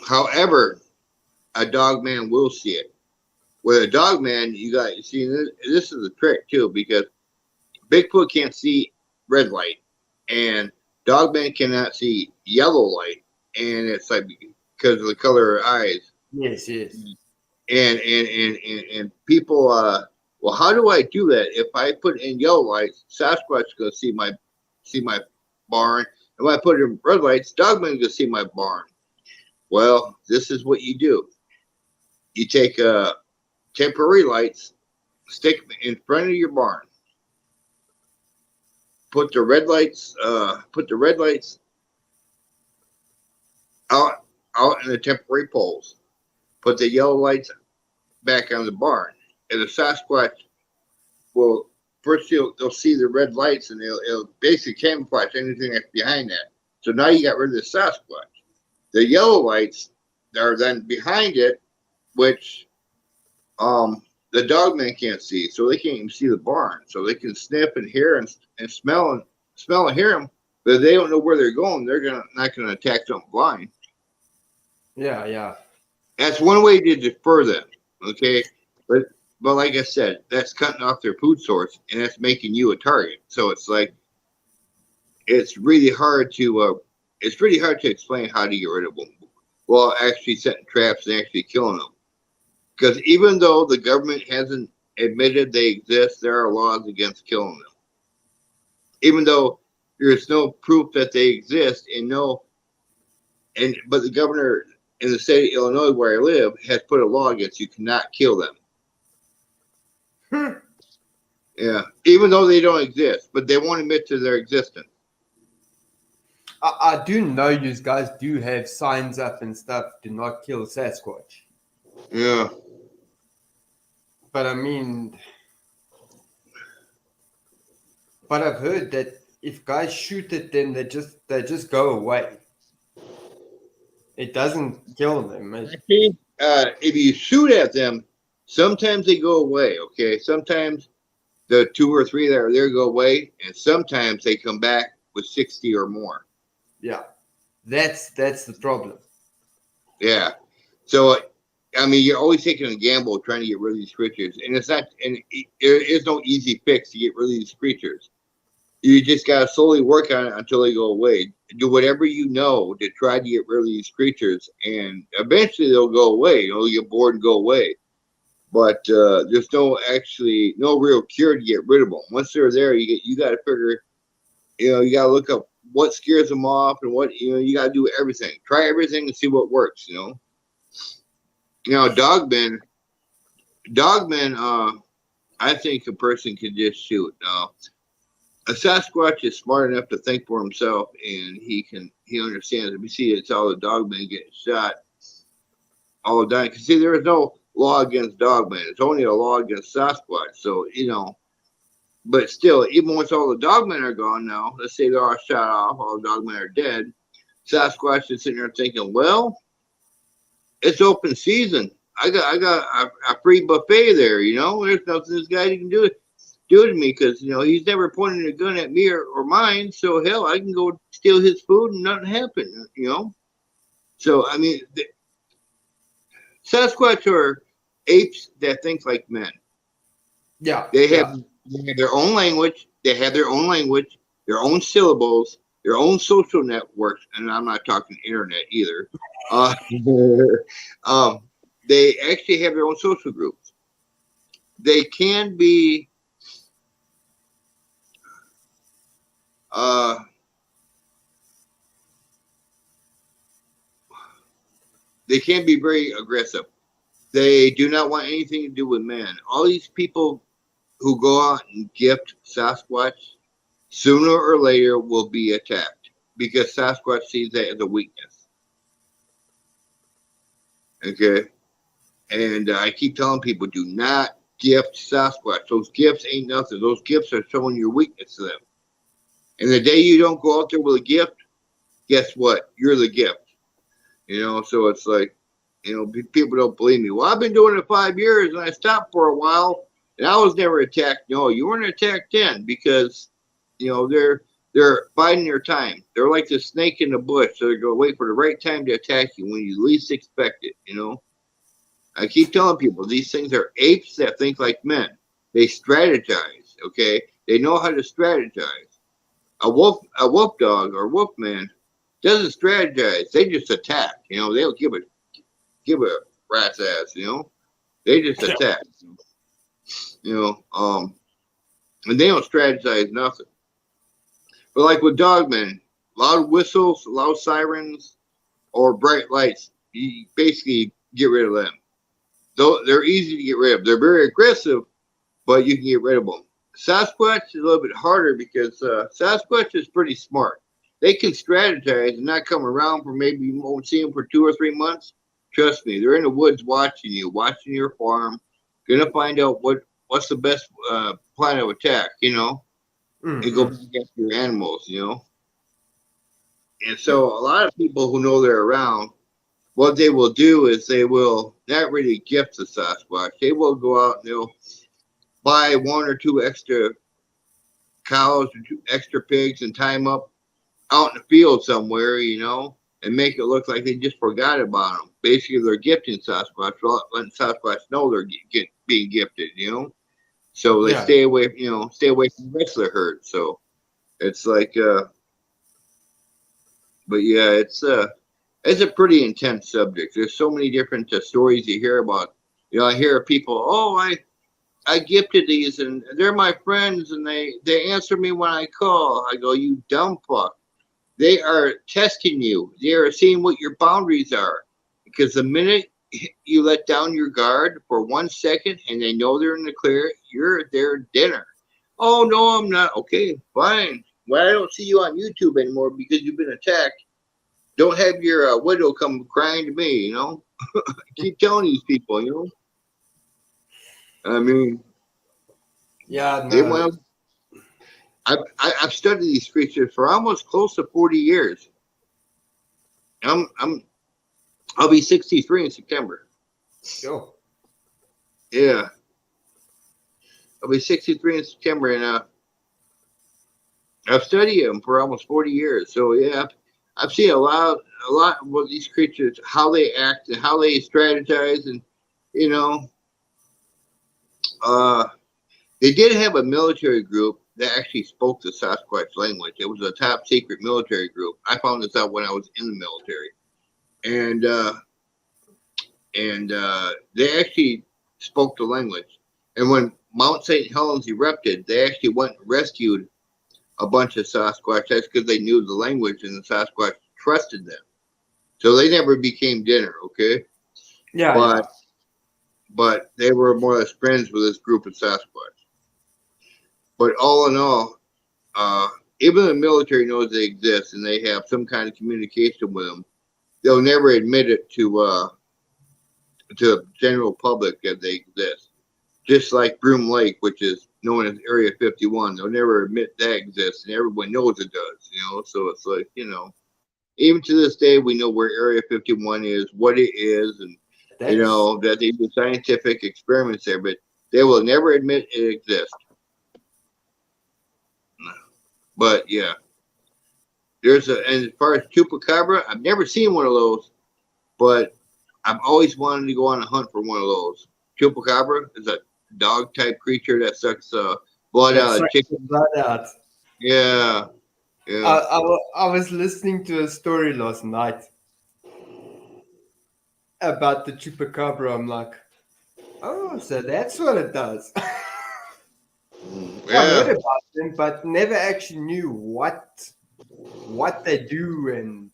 However, a dog man will see it. With a dog man, you see this is a trick too, because Bigfoot can't see red light, and dog man cannot see yellow light, and it's like because of the color of eyes. Yes. And people, well, how do I do that? If I put in yellow lights, Sasquatch is gonna see my barn. If I put in red lights, Dogman is gonna see my barn. Well, this is what you do. You take temporary lights, stick them in front of your barn. Put the red lights out in the temporary poles. Put the yellow lights back on the barn. And the Sasquatch will first they'll see the red lights and it'll basically camouflage anything that's behind that. So now you got rid of the Sasquatch. The yellow lights are then behind it, which the dogman can't see, so they can't even see the barn. So they can sniff and hear and smell and hear them, but if they don't know where they're going, they're not gonna attack something blind. Yeah. That's one way to deter them. Okay, but like I said, that's cutting off their food source, and that's making you a target. So it's like it's really hard to explain how to get rid of them. Well, actually setting traps and actually killing them. Because even though the government hasn't admitted they exist, there are laws against killing them. Even though there's no proof that they exist, but the governor in the state of Illinois where I live has put a law against you cannot kill them. Yeah, even though they don't exist, but they won't admit to their existence. I do know you guys do have signs up and stuff. Do not kill Sasquatch. Yeah. But I mean, but I've heard that if guys shoot at them, they just go away. It doesn't kill them. Actually, if you shoot at them, sometimes they go away. Okay, sometimes the 2 or 3 that are there go away, and sometimes they come back with 60 or more. Yeah, that's the problem. Yeah. So, I mean, you're always taking a gamble trying to get rid of these creatures, and it's not, and there is no easy fix to get rid of these creatures. You just gotta slowly work on it until they go away. Do whatever you know to try to get rid of these creatures, and eventually they'll go away. You'll get bored and go away. But there's no real cure to get rid of them. Once they're there, you got to figure, you got to look up what scares them off and what you got to do everything. Try everything and see what works. Dogman. I think a person can just shoot. A Sasquatch is smart enough to think for himself, and he understands. We see it's all the dogmen getting shot all the time. Because see, there is no law against dogmen. It's only a law against Sasquatch. So but still, even once all the dogmen are gone now, let's say they're all shot off, all the dogmen are dead. Sasquatch is sitting there thinking, well, it's open season. I got a free buffet there. There's nothing this guy can do to me because he's never pointed a gun at me or mine. So hell, I can go steal his food and nothing happened. So I mean, Sasquatch are apes that think like men. Yeah, they have their own language. They have their own language, their own syllables, their own social networks, and I'm not talking internet either. They actually have their own social groups. They can be very aggressive. They do not want anything to do with men. All these people who go out and gift Sasquatch, sooner or later will be attacked because Sasquatch sees that as a weakness. Okay? And I keep telling people, do not gift Sasquatch. Those gifts ain't nothing. Those gifts are showing your weakness to them. And the day you don't go out there with a gift, guess what? You're the gift. So it's like, people don't believe me. Well, I've been doing it 5 years and I stopped for a while and I was never attacked. No, you weren't attacked then because, they're biding their time. They're like the snake in the bush. So they're going to wait for the right time to attack you when you least expect it. I keep telling people these things are apes that think like men. They strategize. Okay. They know how to strategize. A wolf dog or wolf man doesn't strategize. They just attack. They don't give a rat's ass. They just attack. And they don't strategize nothing. But like with dogmen, loud whistles, loud sirens, or bright lights, you basically get rid of them. Though they're easy to get rid of. They're very aggressive, but you can get rid of them. Sasquatch is a little bit harder because Sasquatch is pretty smart. They can strategize and not come around for maybe you won't see them for 2 or 3 months. Trust me, they're in the woods watching you, watching your farm, gonna find out what's the best plan of attack, and go against your animals, And so a lot of people who know they're around, what they will do is they will not really gift the Sasquatch. They will go out and they'll buy 1 or 2 extra cows or 2 extra pigs and tie them up out in the field somewhere, and make it look like they just forgot about them. Basically, they're gifting Sasquatch, letting Sasquatch know they're being gifted, So they stay away from the rest of the herd. So it's like, but yeah, it's a pretty intense subject. There's so many different stories you hear about. I hear people, oh, I gifted these and they're my friends and they answer me when I call. I go, you dumb fuck. They are testing you. They are seeing what your boundaries are. Because the minute you let down your guard for 1 second and they know they're in the clear, you're their dinner. Oh, no, I'm not. Okay, fine. Well, I don't see you on YouTube anymore because you've been attacked. Don't have your widow come crying to me, Keep telling these people, I mean, Yeah, they no. went. I've studied these creatures for almost close to 40 years. I'm I'll be 63 in September. Yo. Yeah, I'll be 63 in September, and I've studied them for almost 40 years. So yeah, I've seen a lot of what these creatures, how they act and how they strategize, and you know, uh, they did have a military group that actually spoke the Sasquatch language. It was a top secret military group. I found this out when I was in the military, and they actually spoke the language. And when Mount St. Helens erupted, they actually went and rescued a bunch of Sasquatch. That's because they knew the language and the Sasquatch trusted them. So they never became dinner, okay? Yeah, yeah. But they were more or less friends with this group of Sasquatch. But all in all, uh, even the military knows they exist and they have some kind of communication with them. They'll never admit it to the general public that they exist. Just like Groom Lake, which is known as Area 51, they'll never admit that exists, and everyone knows it does. So it's like even to this day, we know where Area 51 is, what it is, and That's that they do scientific experiments there, but they will never admit it exists. But yeah, and as far as chupacabra, I've never seen one of those, but I've always wanted to go on a hunt for one of those. Chupacabra is a dog type creature that sucks blood that out of sucks the chicken. blood out. Yeah, yeah, I was listening to a story last night about the chupacabra. I'm like, oh, so that's what it does. I've heard yeah, about them, but never actually knew what they do and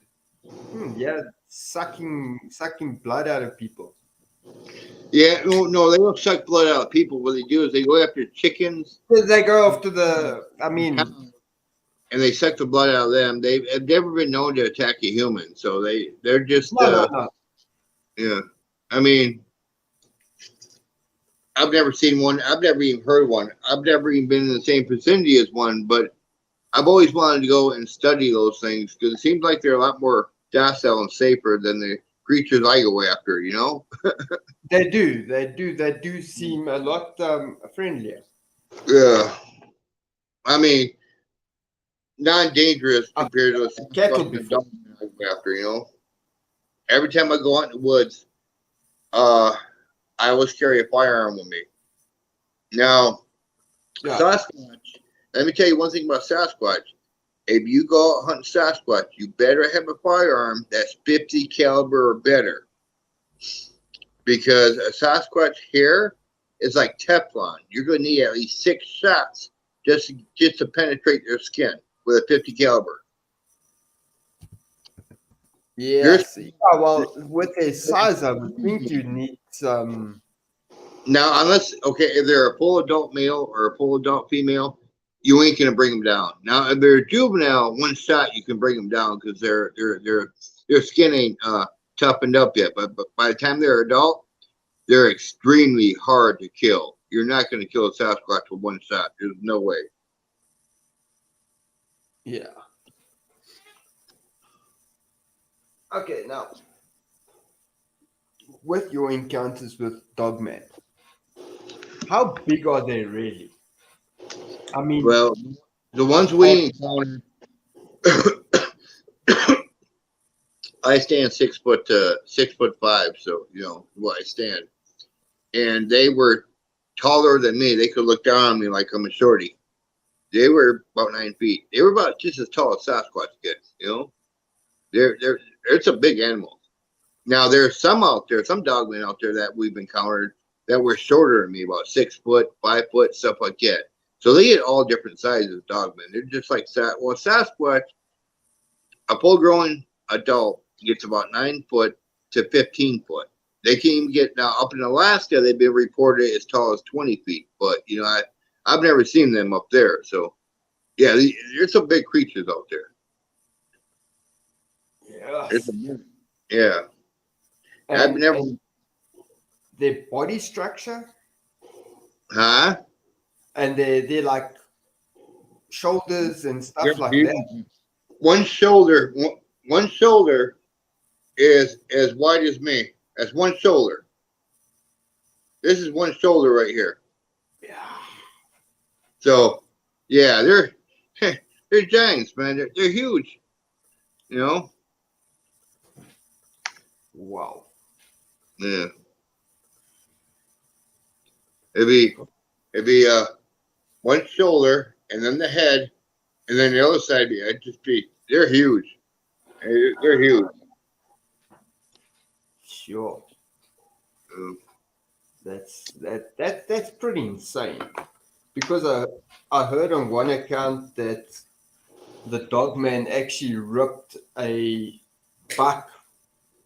yeah, sucking blood out of people. yeah. No, they don't suck blood out of people. What they do is they go after chickens They go after the. I and mean, cows, and they suck the blood out of them. They've never been known to attack a human, so they're just no, no, no. yeah. I mean, I've never seen one. I've never even heard one. I've never even been in the same vicinity as one, but I've always wanted to go and study those things because it seems like they're a lot more docile and safer than the creatures I go after. They do, they do seem a lot friendlier. Yeah. I mean, non-dangerous I've compared to a cattle Sasquatch and a before. dog I go after. Every time I go out in the woods, uh, I always carry a firearm with me. Now, Yeah, Sasquatch. Let me tell you one thing about Sasquatch. If you go out hunting Sasquatch, you better have a firearm that's 50 caliber or better, because a Sasquatch hair is like Teflon. You're going to need at least 6 shots just to penetrate their skin with a 50 caliber. Yours, yes. Yeah, well, with their size, I would think you need some. now, unless if they're a full adult male or a full adult female, you ain't gonna bring them down. Now, if they're juvenile, one shot you can bring them down because their skin ain't toughened up yet. But by the time they're adult, they're extremely hard to kill. You're not gonna kill a Sasquatch with one shot. There's no way. Yeah. Okay, now with your encounters with Dogman, how big are they really? I mean, Well, the ones are, we encountered, I stand 6 foot 6'5", so what I stand, and they were taller than me. They could look down on me like I'm a shorty. They were about 9 feet. They were about just as tall as Sasquatch gets. They're it's a big animal. Now there's some out there, some dogmen out there that we've encountered that were shorter than me, about 6 foot, 5 foot, stuff like that. So they get all different sizes dogmen. They're just like Sasquatch. A full-grown adult gets about 9 foot to 15 foot. They can even get now up in Alaska. They've been reported as tall as 20 feet. But I've never seen them up there. So yeah, there's some big creatures out there. There's yes, some, yeah. I've and never. their body structure. Huh? And they're like shoulders and They're stuff like that. huge. One shoulder is as wide as me. That's one shoulder. This is one shoulder right here. Yeah. So, yeah, they're giants, man. They're huge. You know. Wow. Yeah. It'd be one shoulder and then the head and then the other side. It'd just be. They're huge. They're huge. Sure. Um, That's pretty insane. Because I heard on one account that the dogman actually ripped a buck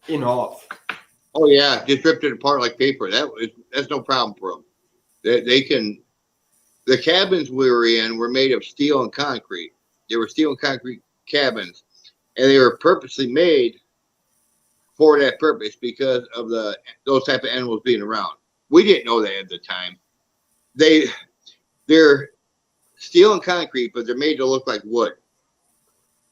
in half. oh yeah, just ripped it apart like paper. That's no problem for them. They can. The cabins we were in were made of steel and concrete. They were steel and concrete cabins, and they were purposely made for that purpose because of those type of animals being around. We didn't know that at the time. They're steel and concrete, but they're made to look like wood.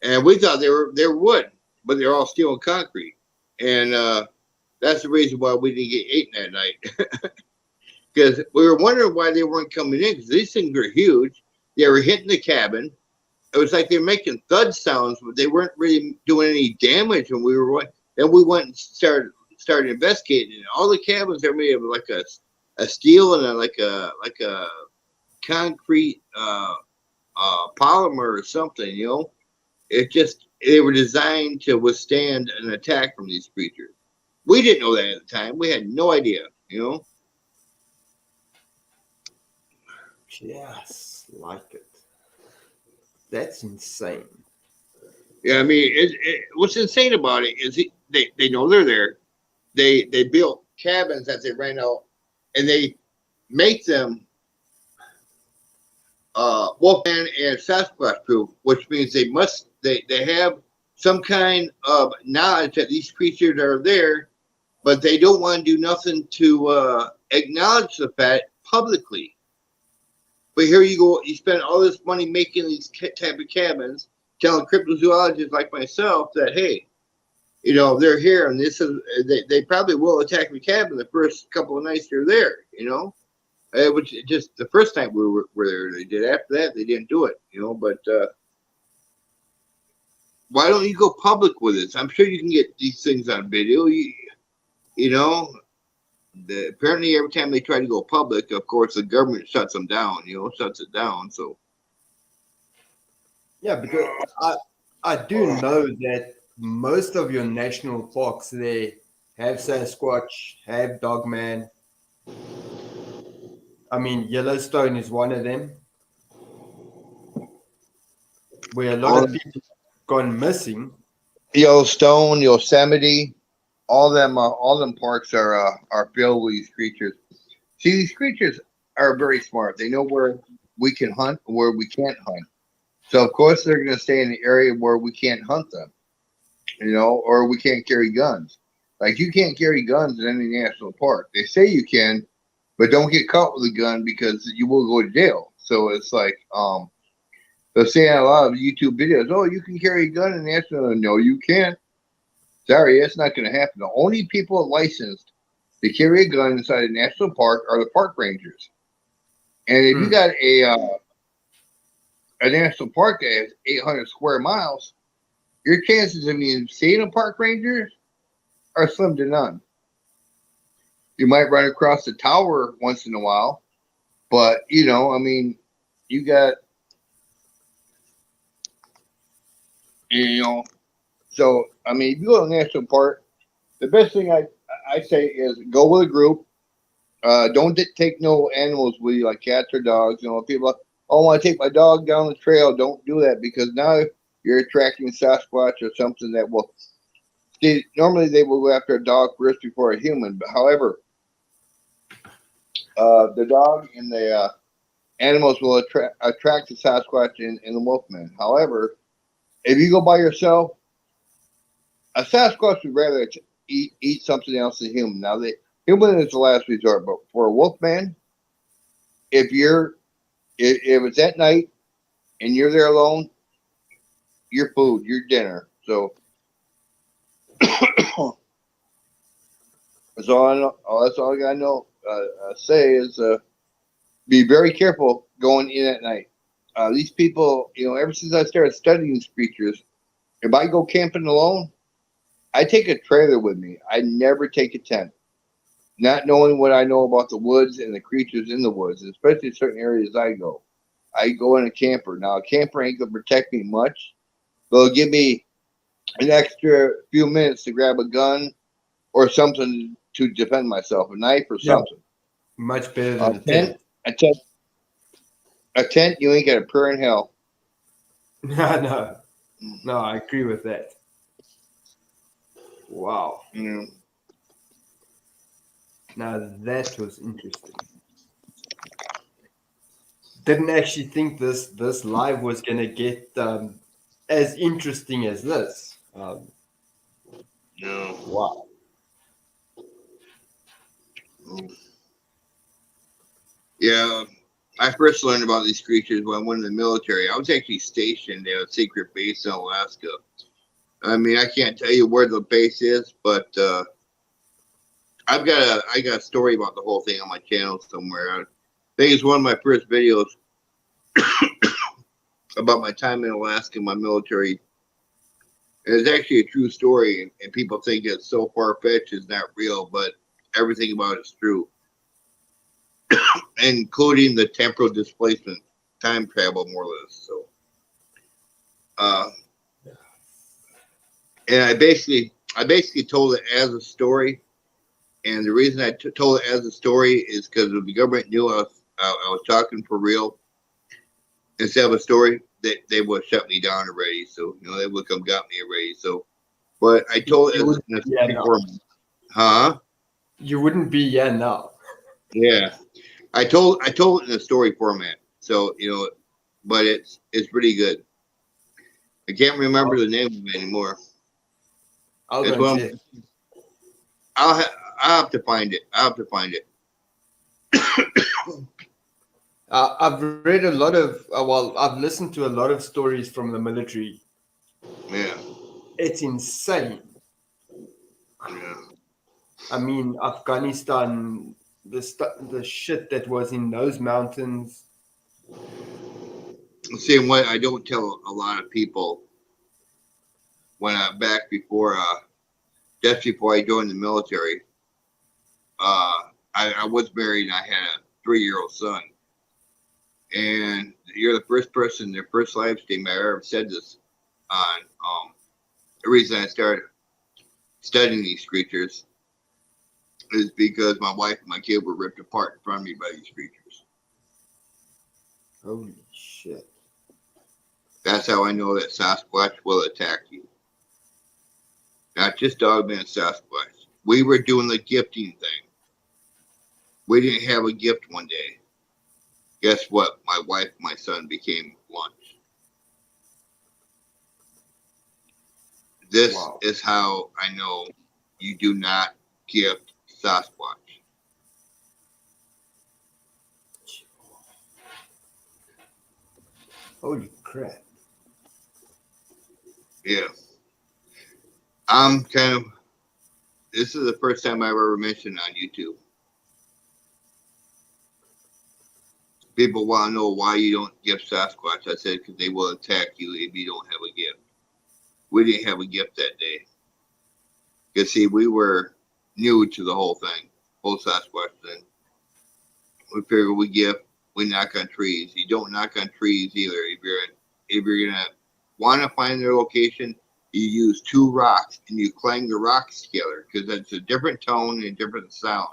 And we thought they're wood, but they're all steel and concrete. And that's the reason why we didn't get eaten that night. Because we were wondering why they weren't coming in, because these things were huge. They were hitting the cabin. It was like they were making thud sounds, but they weren't really doing any damage when we were. Then we went and started investigating. And all the cabins are made of like a steel and like a concrete polymer or something. You know, they were designed to withstand an attack from these creatures. We didn't know that at the time. We had no idea. You know. Just like it. That's insane. Yeah, I mean, what's insane about it is they know they're there. They built cabins that they rent out, and they make them Wolfman and Sasquatch proof, which means they have some kind of knowledge that these creatures are there, but they don't want to do nothing to acknowledge the fact publicly. But here you go, you spend all this money making these type of cabins, telling cryptozoologists like myself that, hey, you know, they're here and this is, they probably will attack the cabin the first couple of nights they're there, you know. It was just the first time we were there, they did. After that, they didn't do it, you know. But why don't you go public with this? I'm sure you can get these things on video. You know, apparently every time they try to go public, of course, the government shuts them down. You know, shuts it down. So Yeah, because I do know that most of your national parks there have Sasquatch, have Dogman. I mean, Yellowstone is one of them, where a lot of people gone missing. Yellowstone, Yosemite, all them parks are filled with these creatures. See, these creatures are very smart. They know where we can hunt and where we can't hunt. So of course they're going to stay in the area where we can't hunt them, you know, or we can't carry guns. Like you can't carry guns in any national park. They say you can, but don't get caught with a gun because you will go to jail. So it's like they're saying a lot of YouTube videos. Oh, you can carry a gun in national. No, you can't. Sorry, that's not going to happen. The only people licensed to carry a gun inside a national park are the park rangers. And if you got a national park that has 800 square miles, your chances of being seeing a park ranger are slim to none. You might run across the tower once in a while, but you know, I mean, you got, you know, so I mean, if you go to a national park, the best thing I say is go with a group. Don't take no animals with you like cats or dogs. You know, people, oh, I want to take my dog down the trail. Don't do that because now you're attracting Sasquatch or something that will. Normally they will go after a dog first before a human, but however, the dog and the animals will attract the Sasquatch and the Wolfman. However, if you go by yourself, a Sasquatch would rather eat something else than human. Now, the human is the last resort, but for a Wolfman, if if it's at night and you're there alone, your food, your dinner. So that's all I know. That's all I gotta know. Say is be very careful going in at night. These people, ever since I started studying these creatures, if I go camping alone, I take a trailer with me. I never take a tent. Not knowing what I know about the woods and the creatures in the woods, especially certain areas I go in a camper. Now, a camper ain't gonna protect me much. They'll give me an extra few minutes to grab a gun or something to defend myself, a knife or Yeah, something. much better A than a tent, tent. a tent, a tent. You ain't got a prayer in hell. No, no, I agree with that. Wow. You know. Now that was interesting. Didn't actually think this live was gonna get as interesting as this. No. Wow. Yeah. I first learned about these creatures when I went in the military. I was actually stationed at a secret base in Alaska. I mean, I can't tell you where the base is, but I got a story about the whole thing on my channel somewhere. I think it's one of my first videos about my time in Alaska, my military. It's actually a true story, and people think it's so far fetched, it's not real, but everything about it's true, including the temporal displacement, time travel, more or less. So, uh, and I basically told it as a story, and the reason I told it as a story is because if the government knew I was talking for real instead of a story, they would shut me down already. So they would come got me already. So, but I told it You as wouldn't in a be here story now. form. Huh? You wouldn't be here now. Yeah. I told it in a story format. So but it's pretty good. I can't remember I'll, the name of it anymore. I'll go It's and one. check. I'll have to find it. I'll have to find it. I've read a lot of, well, I've listened to a lot of stories from the military. Yeah. It's insane. Yeah. I mean, Afghanistan, the shit that was in those mountains. See, what I don't tell a lot of people when I back before, just before I joined the military, I was married and I had a 3-year-old son. And you're the first person, the first live stream I ever said this on. The reason I started studying these creatures is because my wife and my kid were ripped apart in front of me by these creatures. Holy shit. That's how I know that Sasquatch will attack you. Not just Dogman Sasquatch. We were doing the gifting thing. We didn't have a gift one day. Guess what? My wife and my son became lunch. This Wow. is how I know you do not gift Sasquatch. Holy crap. Yeah. I'm kind of, this is the first time I've ever mentioned on YouTube. People want to know why you don't gift Sasquatch. I said, because they will attack you if you don't have a gift. We didn't have a gift that day. Because, see, we were new to the whole thing, whole Sasquatch thing. We figured we knock on trees. You don't knock on trees either. If you're gonna want to find their location, you use 2 rocks and you clang the rocks together because that's a different tone and a different sound.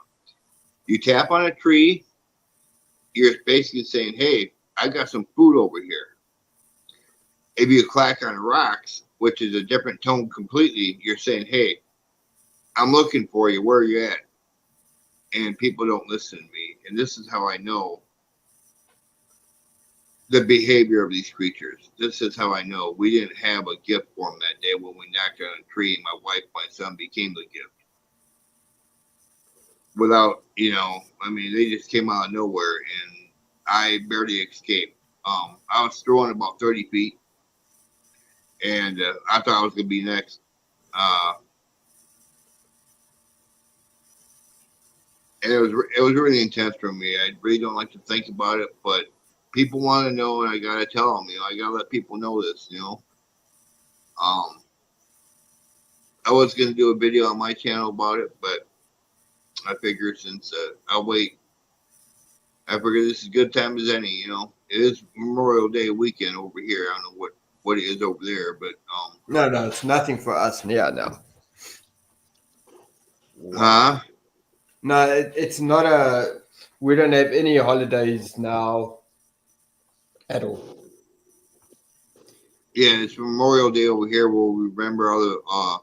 You tap on a tree, you're basically saying, "Hey, I got some food over here." If you clack on rocks, which is a different tone completely, you're saying, "Hey, I'm looking for you. Where are you at?" And people don't listen to me. And this is how I know the behavior of these creatures. This is how I know we didn't have a gift for them that day when we knocked on a tree and my wife, my son became the gift. Without, I mean, they just came out of nowhere. And I barely escaped. I was throwing about 30 feet, and I thought I was going to be next. Uh, and it was really intense for me. I really don't like to think about it, but people want to know, and I gotta tell them. I gotta let people know this. Um, I was gonna do a video on my channel about it, but I figure since I'll wait. I figure this is a good time as any. It is Memorial Day weekend over here. I don't know what it is over there, but No, it's nothing for us. Yeah, no. Wow. huh? No, it's not a. We don't have any holidays now at all. Yeah, it's Memorial Day over here where we remember all the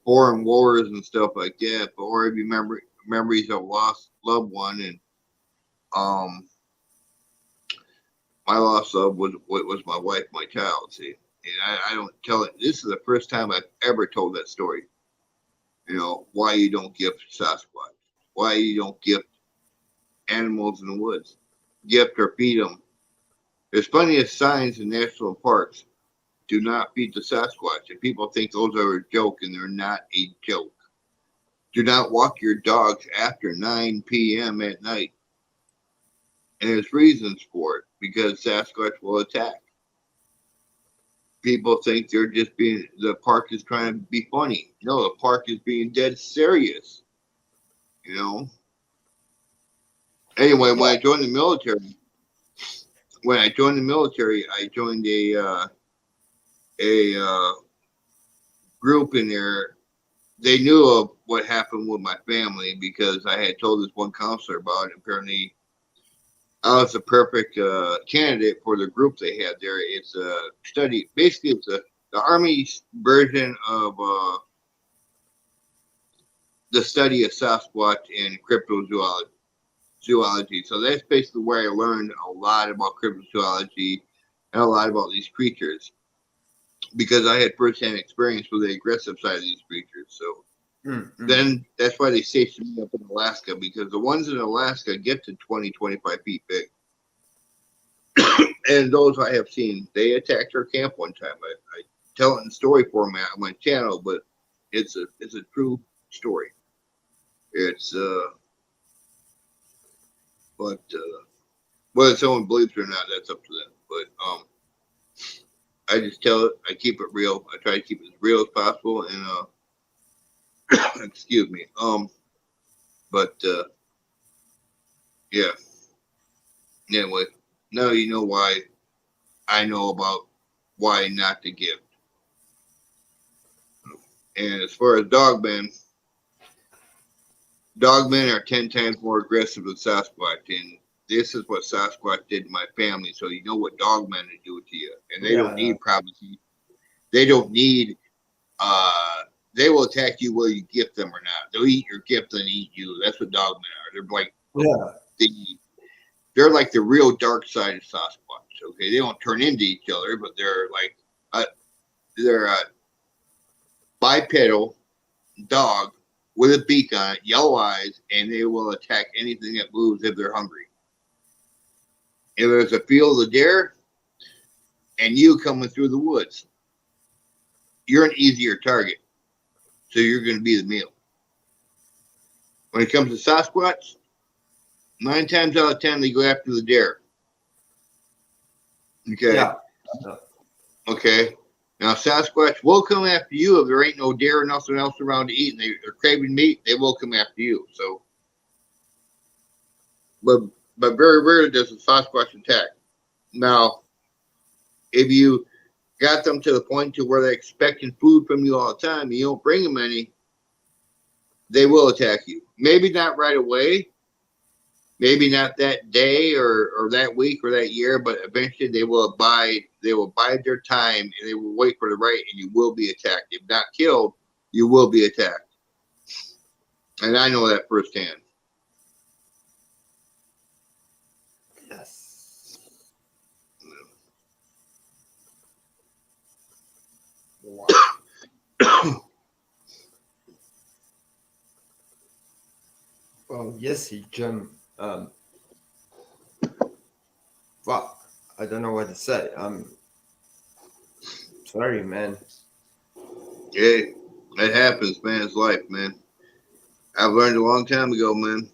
foreign wars and stuff like that, but or remember memories of lost loved one and um my lost love was my wife, my child. See, and I don't tell it. This is the first time I've ever told that story. Why you don't gift Sasquatch, why you don't gift animals in the woods, gift or feed them. There's plenty of signs in national parks. Do not feed the Sasquatch, and people think those are a joke, and they're not a joke. Do not walk your dogs after 9 p.m. at night. And there's reasons for it because Sasquatch will attack. People think the park is trying to be funny. No, the park is being dead serious. You know. Anyway, Yeah. when I joined the military, I joined a group in there. They knew of what happened with my family because I had told this one counselor about it. Apparently, I was the perfect candidate for the group they had there. It's a study. Basically, it's the Army's version of the study of Sasquatch and cryptozoology. So that's basically where I learned a lot about cryptozoology and a lot about these creatures because I had firsthand experience with the aggressive side of these creatures. So then that's why they stationed me up in Alaska because the ones in Alaska get to 20, 25 feet big. And those I have seen, they attacked our camp one time. I tell it in story format on my channel, but it's a true story. It's but whether someone believes it or not, that's up to them. But I just tell it. I keep it real. I try to keep it as real as possible. And excuse me. But yeah. Anyway, now you know why I know about why not to give. And as far as dogmen are 10 times more aggressive than Sasquatch. And this is what Sasquatch did to my family. So you know what dogmen are doing to you. And they don't need privacy. They don't need, they will attack you whether you gift them or not. They'll eat your gift and eat you. That's what dogmen are. They're like, they're like the real dark side of Sasquatch. Okay. They don't turn into each other, but they're like, they're a bipedal dog with a beak on it, yellow eyes, and they will attack anything that moves if they're hungry. If there's a field of deer and you coming through the woods, you're an easier target. So you're going to be the meal. When it comes to Sasquatch, 9 times out of 10, they go after the deer. Okay. Yeah. Okay. Now, Sasquatch will come after you if there ain't no deer or nothing else around to eat and they're craving meat, they will come after you. So, but very rarely does a Sasquatch attack. Now, if you got them to the point to where they're expecting food from you all the time and you don't bring them any, they will attack you. Maybe not right away, maybe not that day or that week or that year, but eventually they will bide their time and they will wait for the right and you will be attacked. If not killed, you will be attacked. And I know that firsthand. Yes. Wow. Well, yes, Jim. Well, I don't know what to say. I'm sorry, man. Hey, it happens, man. It's life, man. I've learned a long time ago, man.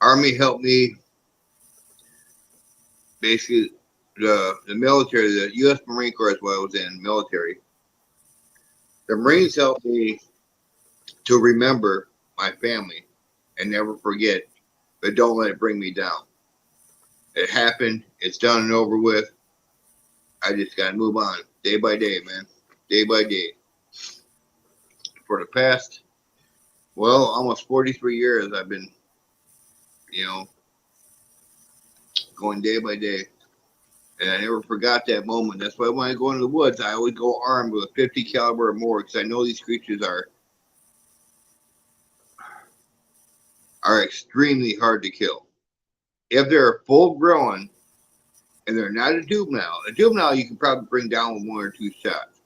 Army helped me basically the military, the U.S. Marine Corps is what I was in, military. The Marines helped me to remember my family and never forget, but don't let it bring me down. It happened. It's done and over with. I just got to move on day by day, man. Day by day. For the past, well, almost 43 years, I've been, you know, going day by day. And I never forgot that moment. That's why when I go into the woods, I always go armed with a 50 caliber or more because I know these creatures are extremely hard to kill. If they're full grown and they're not a juvenile you can probably bring down with 1 or 2 shots.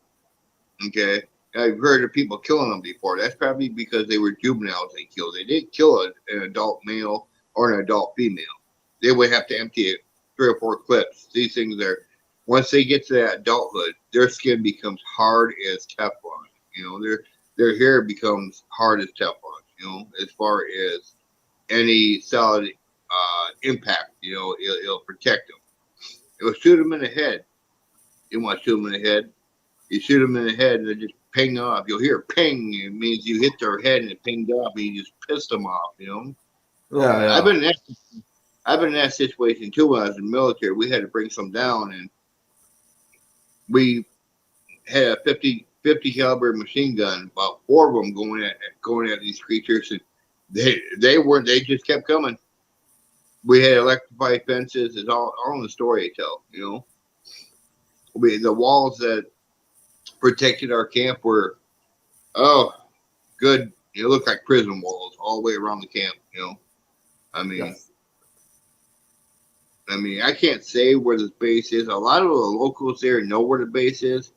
Okay, I've heard of people killing them before. That's probably because they were juveniles they killed. They didn't kill an adult male or an adult female. They would have to empty it 3 or 4 clips. These things are, once they get to that adulthood, their skin becomes hard as Teflon. You know, their hair becomes hard as Teflon. You know, as far as any solid impact, you know, it'll protect them. It'll shoot them in the head. You want to shoot them in the head? You shoot them in the head and they just ping off. You'll hear ping. It means you hit their head and it pinged off and you just pissed them off, you know? Yeah, I've been in that situation too when I was in the military. We had to bring some down and we had a 50 caliber machine gun, about 4 of them going at these creatures, and they just kept coming. We had electrified fences. It's all in the story I tell, you know. The walls that protected our camp were, oh, good. It looked like prison walls all the way around the camp, you know. I mean, yes. I can't say where this base is. A lot of the locals there know where the base is,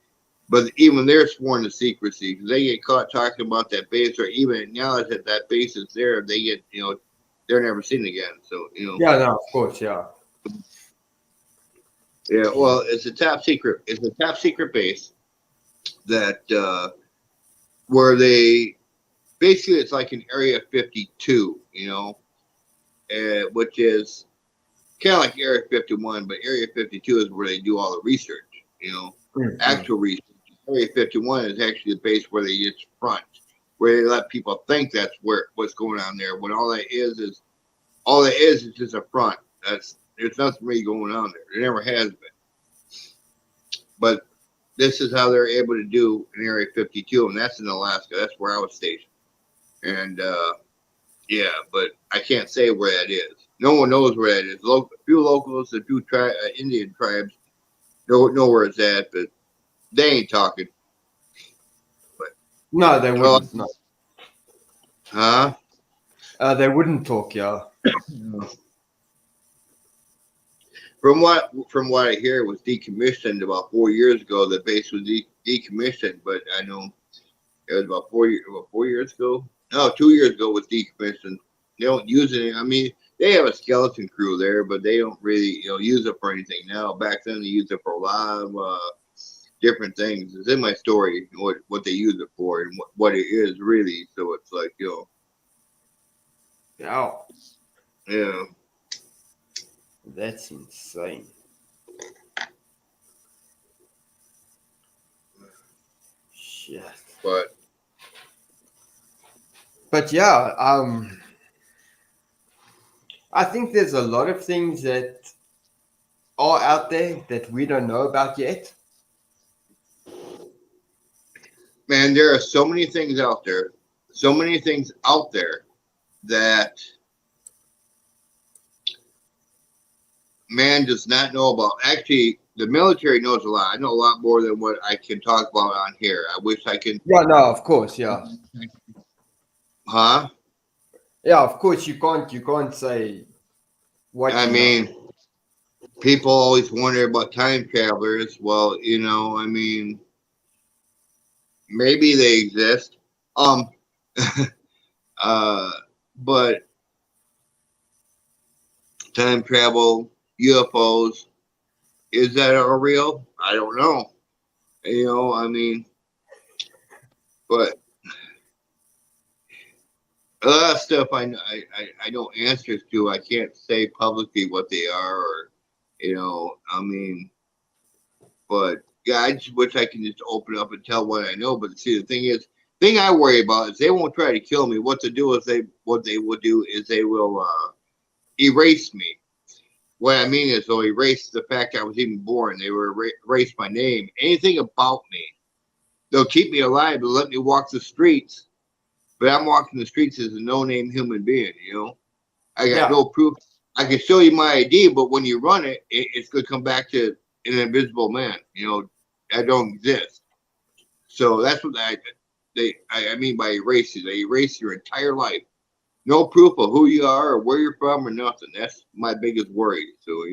but even they're sworn to secrecy because they get caught talking about that base, or even acknowledge that base is there. They get, you know, they're never seen again. So, you know. Yeah, no, of course, yeah. Yeah, well, it's a top secret. It's a top secret base that where they basically it's like an Area 52, you know, which is kind of like Area 51, but Area 52 is where they do all the research, you know, actual research. Area 51 is actually the base where they just front, where they let people think that's what's going on there. When all that is just a front. There's nothing really going on there. There never has been. But this is how they're able to do in Area 52, and that's in Alaska. That's where I was stationed. And yeah, but I can't say where that is. No one knows where that is. A few locals, a few Indian tribes know where it's at, but they ain't talking. But No, they wouldn't. No. Huh? They wouldn't talk, yeah. From what I hear, it was decommissioned about 4 years ago. The base was decommissioned, but I know it was about 4 years ago. No, 2 years ago it was decommissioned. They don't use it. I mean, they have a skeleton crew there, but they don't really, you know, use it for anything now. Back then, they used it for a lot of different things. It's in my story what they use it for and what it is really. So it's like, you know, Yeah. yeah. That's insane. Shit. But yeah, I think there's a lot of things that are out there that we don't know about yet. Man, there are so many things out there. So many things out there that man does not know about. Actually, the military knows a lot. I know a lot more than what I can talk about on here. I wish I could. Yeah, no, of course, yeah. Huh? Yeah, of course you can't say what I you mean, know. people always wonder about time travelers. Well, you know, I mean, maybe they exist. But time travel, UFOs. Is that all real? I don't know. I mean, but a lot of stuff I know answers to. I can't say publicly what they are, or I mean, but yeah, I just wish I could just open up and tell what I know. But see, the thing I worry about is they won't try to kill me. What they will do is they will erase me. What I mean is they'll erase the fact I was even born. They will erase my name, anything about me. They'll keep me alive and let me walk the streets, but I'm walking the streets as a no-name human being. I got Yeah. no proof. I can show you my ID, but when you run it's going to come back to an invisible man. I don't exist. So that's what I mean by erasing. They erase your entire life. No proof of who you are or where you're from or nothing. That's my biggest worry. So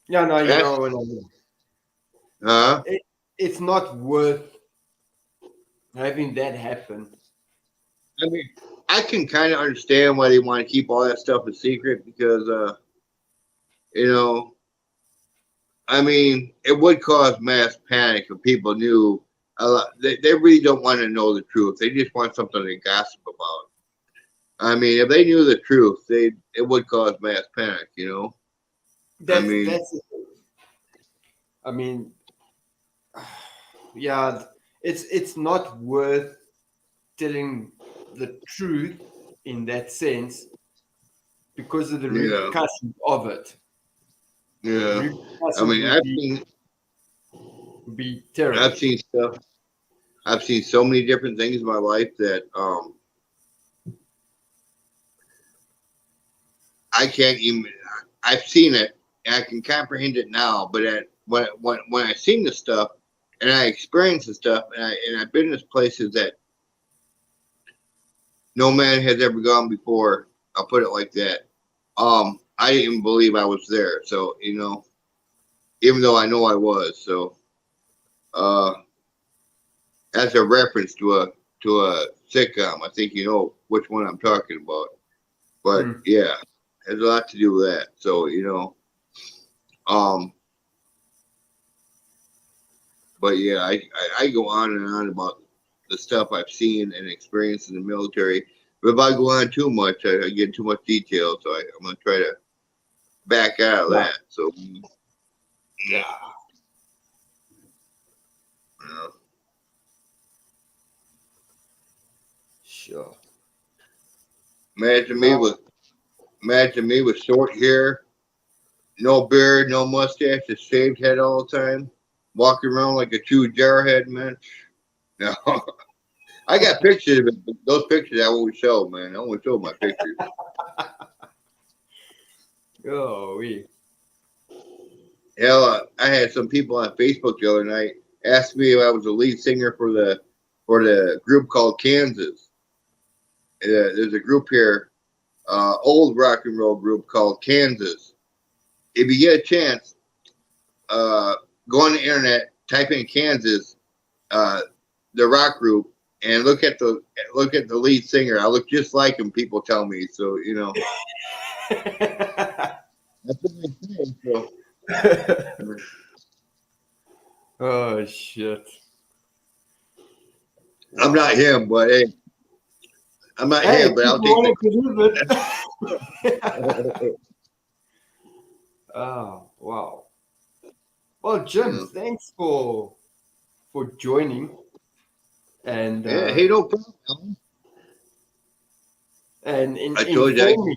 Yeah, no, you that's, know what I mean. huh? It's not worth having that happen. I mean, I can kind of understand why they want to keep all that stuff a secret because, I mean, it would cause mass panic if people knew a lot. They really don't want to know the truth. They just want something to gossip about. I mean, if they knew the truth, it would cause mass panic. I mean, I mean, yeah, it's not worth telling the truth in that sense because of the yeah, repercussions of it. The yeah. I repercussions mean, would be I've terrible. seen stuff. I've seen so many different things in my life that I can't even. I've seen it and I can comprehend it now, but when I seen the stuff and I experienced the stuff and I've been in places that no man has ever gone before. I'll put it like that. I didn't even believe I was there. So even though I know I was. So as a reference to a sitcom, I think you know which one I'm talking about. But yeah, it has a lot to do with that. So um, but yeah, I go on and on about the stuff I've seen and experienced in the military. But if I go on too much, I get too much detail. So I'm gonna try to back out of Yeah. that. So Yeah. Sure. imagine me No. with short hair, no beard, no mustache, a shaved head all the time, walking around like a true jarhead, man. No, I got pictures of it, but those pictures I won't show, man. I won't show my pictures. Oh, Hell, I had some people on Facebook the other night ask me if I was the lead singer for the group called Kansas. There's a group here, old rock and roll group called Kansas. If you get a chance, go on the internet, type in Kansas, the rock group, and look at the lead singer. I look just like him. People tell me, so that's what I'm saying. So Oh shit. I'm not Wow. him, but hey, I'm not Hey, him, but I'll people take want the. to believe it. Oh, wow. Well, Jim, thanks for joining and Yeah, hey, no problem. and I told you,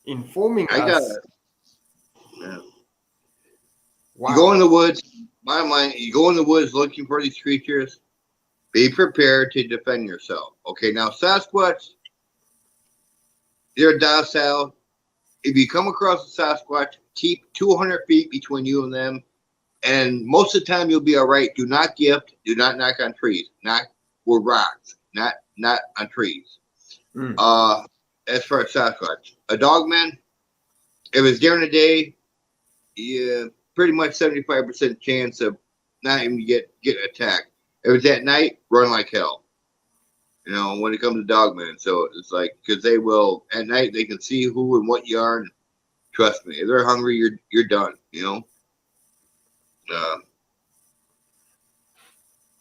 informing I got us. it. Yeah. You go in Wow. the woods. My mind, you go in the woods looking for these creatures. Be prepared to defend yourself. Okay, now Sasquatch, they're docile. If you come across a Sasquatch, keep 200 feet between you and them, and most of the time you'll be all right. Do not gift. Do not knock on trees. Knock with rocks. Not on trees. As for a Sasquatch, a Dogman, if it's during the day, yeah, pretty much 75% chance of not even get attacked. If it's at night, run like hell. When it comes to Dogman, so it's like because they will at night they can see who and what you are and Trust me, if they're hungry, you're done. You know, uh,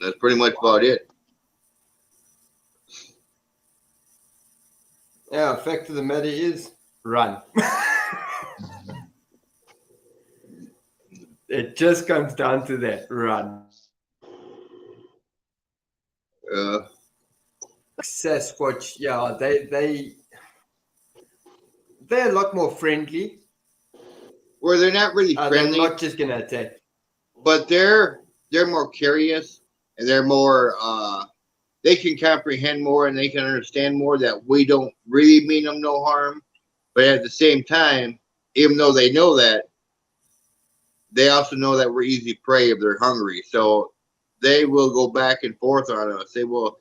that's pretty much about it. Yeah, fact of the matter is, run. It just comes down to that, run. Uh, Sasquatch, yeah, they're a lot more friendly. where they're not really They're friendly, not just gonna attack. but they're more curious and they're more they can comprehend more and they can understand more that we don't really mean them no harm. But at the same time, even though they know that, they also know that we're easy prey if they're hungry. So they will go back and forth on us. They will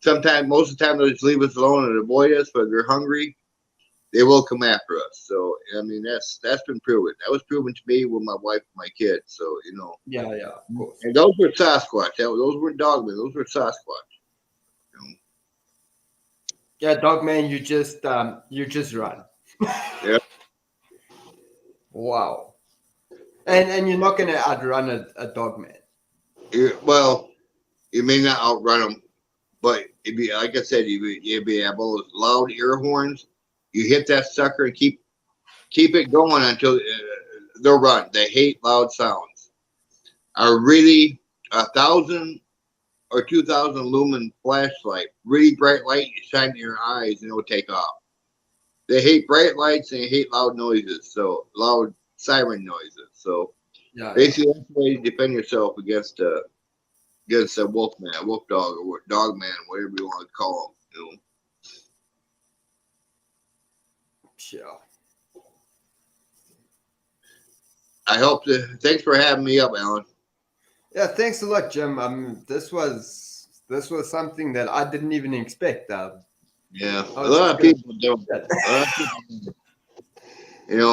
sometimes, most of the time, they'll just leave us alone and avoid us. But if they're hungry, they will come after us. So I mean, that's been proven. That was proven to me with my wife and my kids. So Yeah, of course. and those were Sasquatch. Those weren't Dogmen. Those were Sasquatch. Yeah, Dogman, you just run. Yeah. Wow. And you're not gonna outrun a Dogman. Well, you may not outrun them, but it'd be like I said, you'd be able those loud ear horns. You hit that sucker and keep it going until they'll run. They hate loud sounds. A really 1,000 or 2,000 lumen flashlight, really bright light, you shine in your eyes and it'll take off. They hate bright lights and they hate loud noises, so loud siren noises. So Yeah. basically, that's the way to defend yourself against a wolf man, a wolf dog, or dog man, whatever you want to call them. Sure. I hope to. Thanks for having me up, Alan. Yeah, thanks a lot, Jim. This was something that I didn't even expect. Yeah, I a was lot just of gonna. people don't. A lot of people,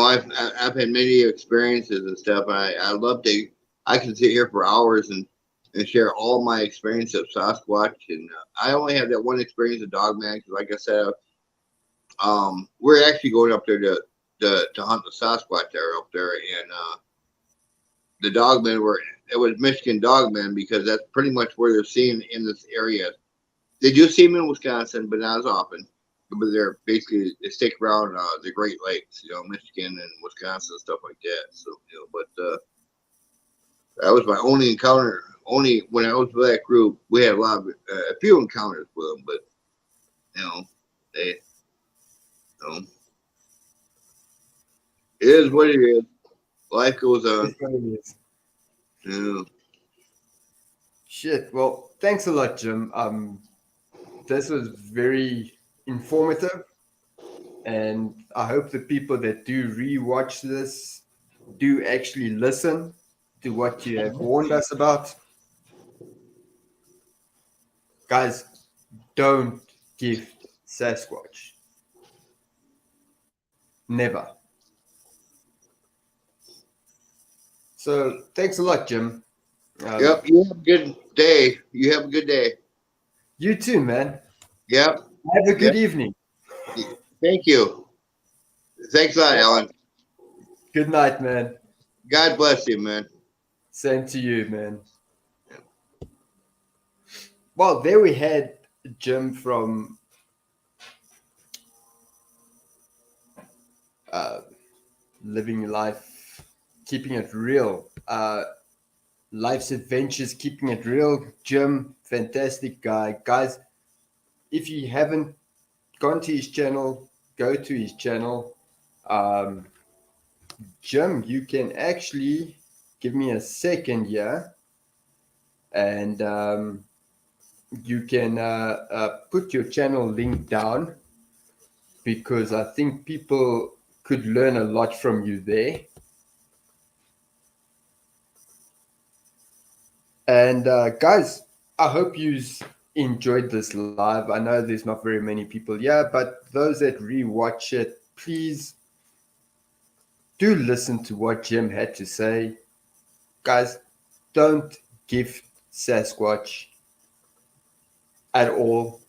I've had many experiences and stuff. I love to. I can sit here for hours and share all my experience of Sasquatch, and I only have that one experience of Dogman because, like I said, we're actually going up there to hunt the Sasquatch there up there, and the Dogmen were it was Michigan Dogmen because that's pretty much where they're seen in this area. They do see them in Wisconsin, but not as often. But they're basically they stick around the Great Lakes, Michigan and Wisconsin and stuff like that. So but that was my only encounter. Only when I was with that group, we had a few encounters with them, but they, it is what it is. Life goes on. Yeah. Shit. Well, thanks a lot, Jim. This was very informative, and I hope the people that do rewatch this do actually listen to what you have warned us about. Guys, don't gift Sasquatch. Never. So thanks a lot, Jim. Yep. You have a good day. You have a good day. You too, man. Yep. Have a good Yep. evening. Thank you. Thanks a lot, Alan. Good night, man. God bless you, man. Same to you, man. Well, there we had Jim from uh, Living Life, Keeping It Real. Life's Adventures, Keeping It Real. Jim, fantastic guy. Guys, if you haven't gone to his channel, go to his channel. Um, Jim, you can actually give me a second here and you can put your channel link down because I think people could learn a lot from you there. And guys, I hope you enjoyed this live. I know there's not very many people here, but those that rewatch it, please do listen to what Jim had to say. Guys, don't gift Sasquatch at all.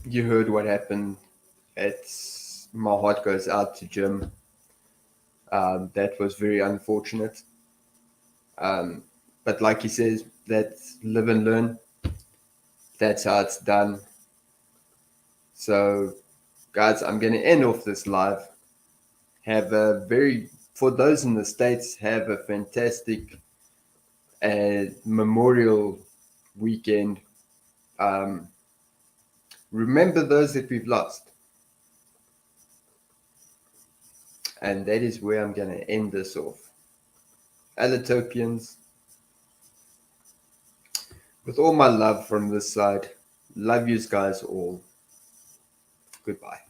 You heard what happened. It's my heart goes out to Jim. That was very unfortunate. But like he says, that's live and learn. That's how it's done. So, guys, I'm going to end off this live. For those in the States, have a fantastic Memorial weekend. Remember those that we've lost. And that is where I'm going to end this off. Allotopians, with all my love from this side, love yous guys all. Goodbye.